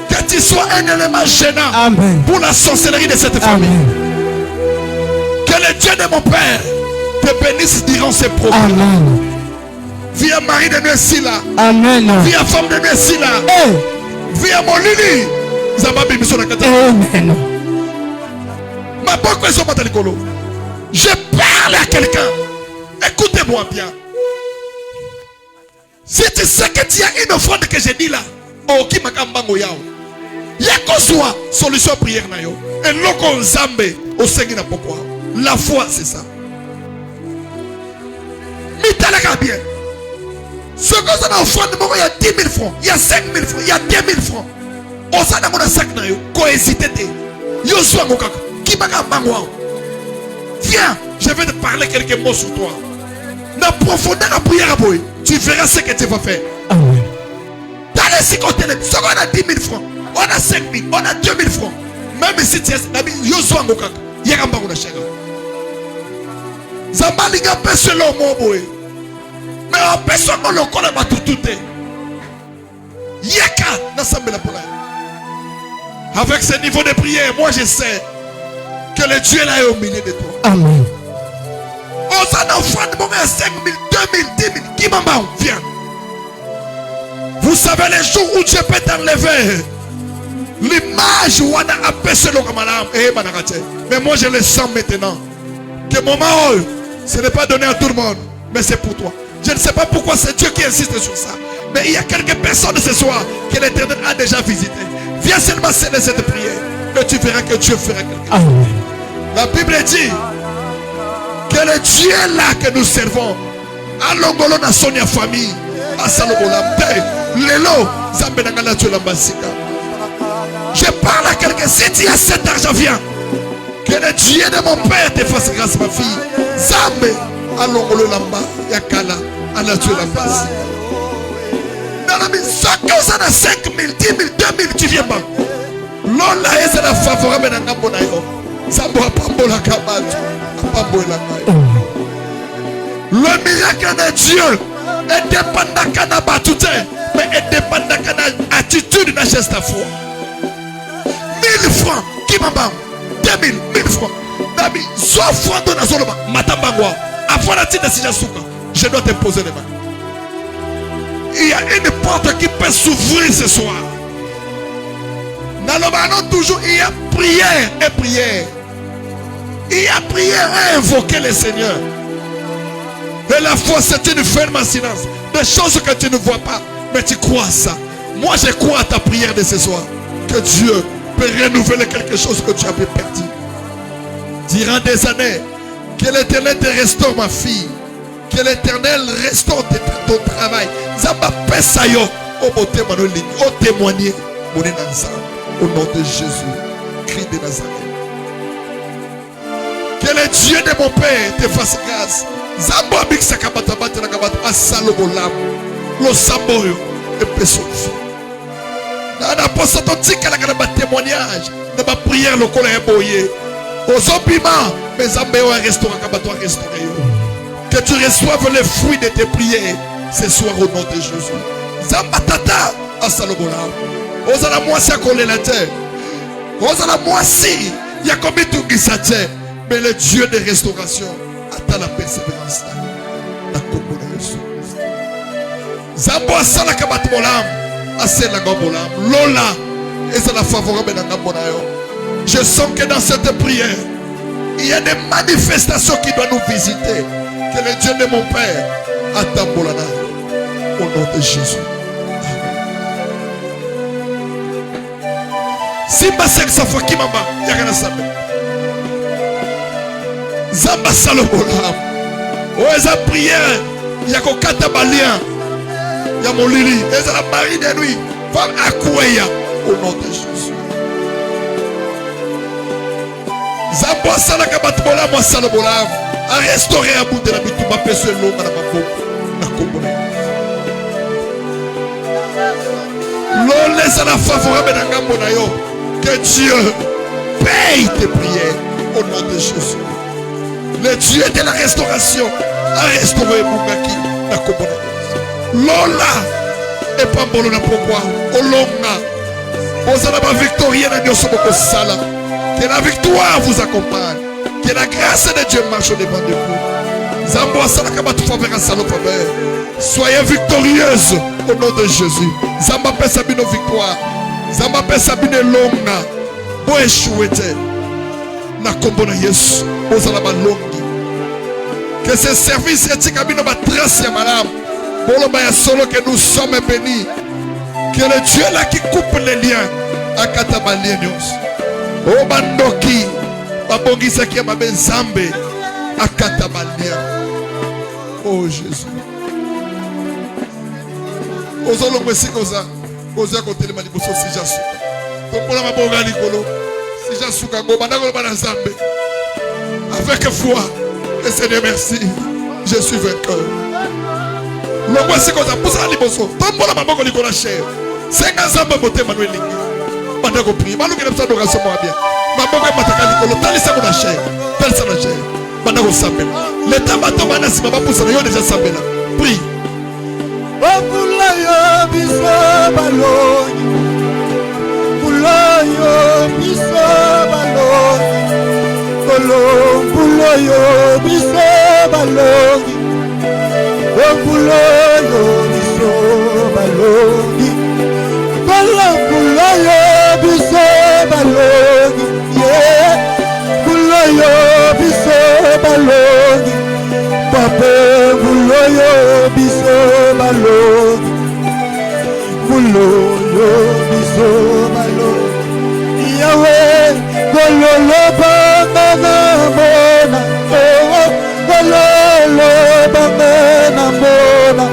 Que tu sois un élément gênant. Amen. Pour la sorcellerie de cette famille. Amen. Que le Dieu de mon Père te bénisse durant ces programmes. Amen. Via Marie de Nuesila. Amen. Via femme de Nuesila. Via mon Lili. Zababi Misona Kata. Amen. Je parle à quelqu'un. Écoutez-moi bien. Si tu sais que tu as une offrande que j'ai dit là, oh, qui m'a kambango yao. Yako soit solution prière na yo. Et loko nzambe au sengi na pourquoi. La foi c'est ça. Mitalaka bien. Ce que ça a offert, il y a 10 000 francs, il y a 5 000 francs, il y a 10 000 francs. On s'en a mon sac na yo. Ko hésiter te. Yo soit mon kaka. Qui m'a mangwa. Viens, je vais te parler quelques mots sur toi. Na profondeur la prière à boy. Tu verras ce que tu vas faire. Amen. Dans les 50 000, on a 10 000 francs, on a 5 000, on a 2 000 francs. Même si tu es yo soit mon kaka. Yaka mbango na shaka. Zambalinga pese lo mo boy. Mais on peut seulement le corps à tout. Yaka n'assemble la pola. Avec ce niveau de prière, moi je sais que le Dieu là est au milieu de toi. Amen. On s'en offre de moment 5 000, 2 000, 10 000. Qui m'en viens. Vous savez les jours où Dieu peut t'enlever l'image où on a abaissé le camarade. Mais moi je le sens maintenant. Que moment ce n'est pas donné à tout le monde, mais c'est pour toi. Je ne sais pas pourquoi c'est Dieu qui insiste sur ça. Mais il y a quelques personnes ce soir que l'Éternel a déjà visité. Viens seulement sceller cette prière. Et tu verras que Dieu fera quelque chose. La Bible dit que le Dieu là que nous servons, à l'ongolo na sonia famille, à Salobolam, Lelo, Zambenangala Tulambasika. Je parle à quelqu'un, si tu as cet argent, viens. Que le Dieu de mon père te fasse grâce, ma fille. Zambe, à l'ongolo lamba, Yakala, à la Tulambasika. Dans la maison, ça a 5 000, 10 000, 2 000, tu viens pas. Lola est la favorable dans la bonayo. Zambo apambola kabatu. Le miracle de Dieu est dépendant de la batute, mais est dépendant de l'attitude de la geste à foi. 1000 francs, qui m'a bam 2000, 1000 francs. Nabi, soit francs dans la zone, matambangwa. Avant la titre de Sijasuka, je dois te poser les mains. Il y a une porte qui peut s'ouvrir ce soir. Dans le ballon, toujours, il y a prière et prière. Il y a prière à invoquer le Seigneur. Et la foi, c'est une ferme silence. Des choses que tu ne vois pas, mais tu crois ça. Moi, je crois à ta prière de ce soir. Que Dieu peut renouveler quelque chose que tu avais perdu. Durant des années, que l'Éternel te restaure, ma fille. Que l'Éternel restaure ton travail. Zamba pesayo, au beauté manolini, au témoigner, au nom de Jésus, Christ de Nazareth. Que le Dieu de mon Père te fasse grâce. Zambo abik sakabata bata na kabata asalobolam. Lo samboyo et pesofi. Na posa tontika la kana témoignage. Na ba prière le kola eboye. Ozopima mais zambe o restaurant kabato restaurer. Que tu reçoives les fruits de tes prières ce soir au nom de Jésus. Zamba tata asalobolam. Ozala moisi akole la terre. Ozala moisi yakobi tungisa terre. Mais le Dieu de restauration attend la persévérance. La combo de Jésus. Zambo asala kabat molam, asela gobolam. Lola, et c'est la favorable dans Gambonayo. Je sens que dans cette prière, il y a des manifestations qui doivent nous visiter. Que le Dieu de mon Père attend Bolana. Au nom de Jésus. Simba 500 fois qui m'a yagana sabe. Zamba Salobolam. Oeza prière. Yako kata balien. Ya molili. Eza la marie de nuit. Femme akoueya. Au nom de Jésus. Zamba Salakabatbola moi Salobolam. A restaurer à bout de la bituma peso l'homme à la maboko. Na komona. L'on laisse à la favorable dans Gambonayo. Que Dieu paye tes prières. Au nom de Jésus. Le Dieu de la restauration a restauré Mungaki na Komona. Lola et Pambolo na pourquoi Olonga. Ozalaba victorien na Nyosomoko Sala. Que la victoire vous accompagne. Que la grâce de Dieu marche au devant de vous. Zambo Asala Kabatu Favera Salo Favera. Soyez victorieuse au nom de Jésus. Zamba Pesabino victoire. Zamba Pesabino longa. Bo échouete. Na Komona Yesu. Ozalaba longi. Que ce service est kabino ba trace ya madame. Bolo ba ya solo que nous sommes bénis. Que le Dieu là qui coupe les liens akata balenios. O bandoki babongisa kia mabe nzambe akata balia. Oh Jésus. Ozolo mwesi koza koza kotelema liboso si jasu. Tombola mabonga likolo. Si jasu kango bandako bana nzambe. Avec foi, et Seigneur merci, je suis vainqueur. Le mwesi koza pousa liboso. Tombola mabonga likolo cher. Senga nzambe bote manuel lingi. Bandako prier. Maluki na psa adoration mo bien. Mabonga mataka likolo talisa mo na cher. Talisa na cher. Bandako sambela. Le tabato bana sima ba pousa yo déjà sambela. Prie. Okulayo biso baloni, kulayo biso baloni, kulayo biso baloni, kulayo biso baloni, kulayo biso baloni, yeah, kulayo biso baloni. Papa, Muloyo biso baloni, Muloyo biso baloni. Yahweh, gololo bangana mona, oh, gololo bangana mona.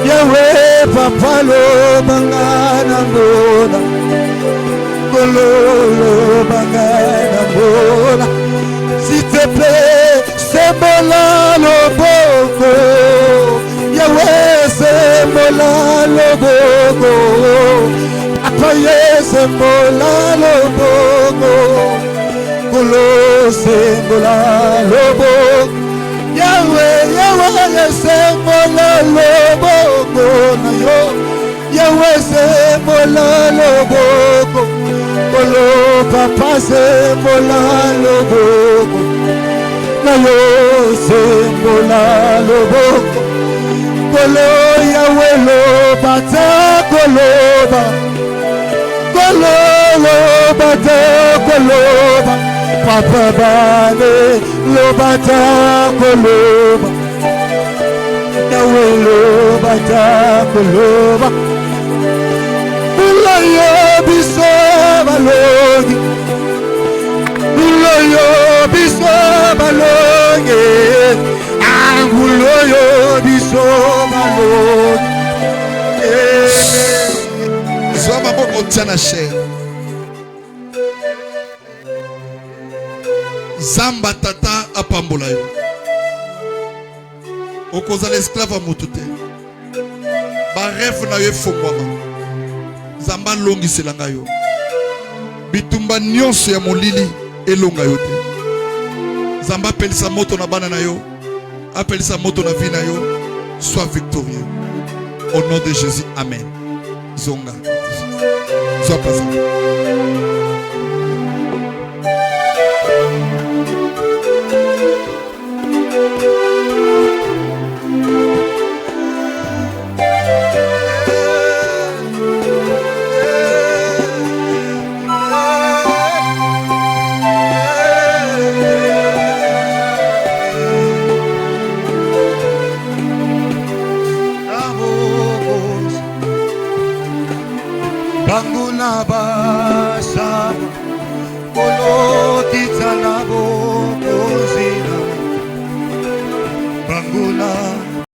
Yahweh, papa lo bangana mona, gololo bangana mona. S'il te plaît, c'est mola le boko, Yahweh c'est mola le boko, Apaye c'est mola le boko, Kolo c'est mola le boko, Yahweh, Yahweh c'est mola le boko, Yahweh c'est mola le boko, Kolo papa c'est mola le boko. Nayo sembola loboko kolo Yahweh lo bata koloba kolo lo bata koloba papa bane lo bata koloba Yahweh lo bata koloba Ulayo biso baloni Ulayo biso baloni Anguloyo biso baloni Zoma boko tiana cher Zamba tata apambola yo Okoza l'esclave a mutute Ba rêve na yo fongwama Zamba longi selanga yo Bitumba nyonso ya molili elonga yo te Zamba appelisa moto na bana na yo Appelisa moto na vie na yo Sois victorieux Au nom de Jésus, Amen. Zonga Sois présent. Banguna basama, kolo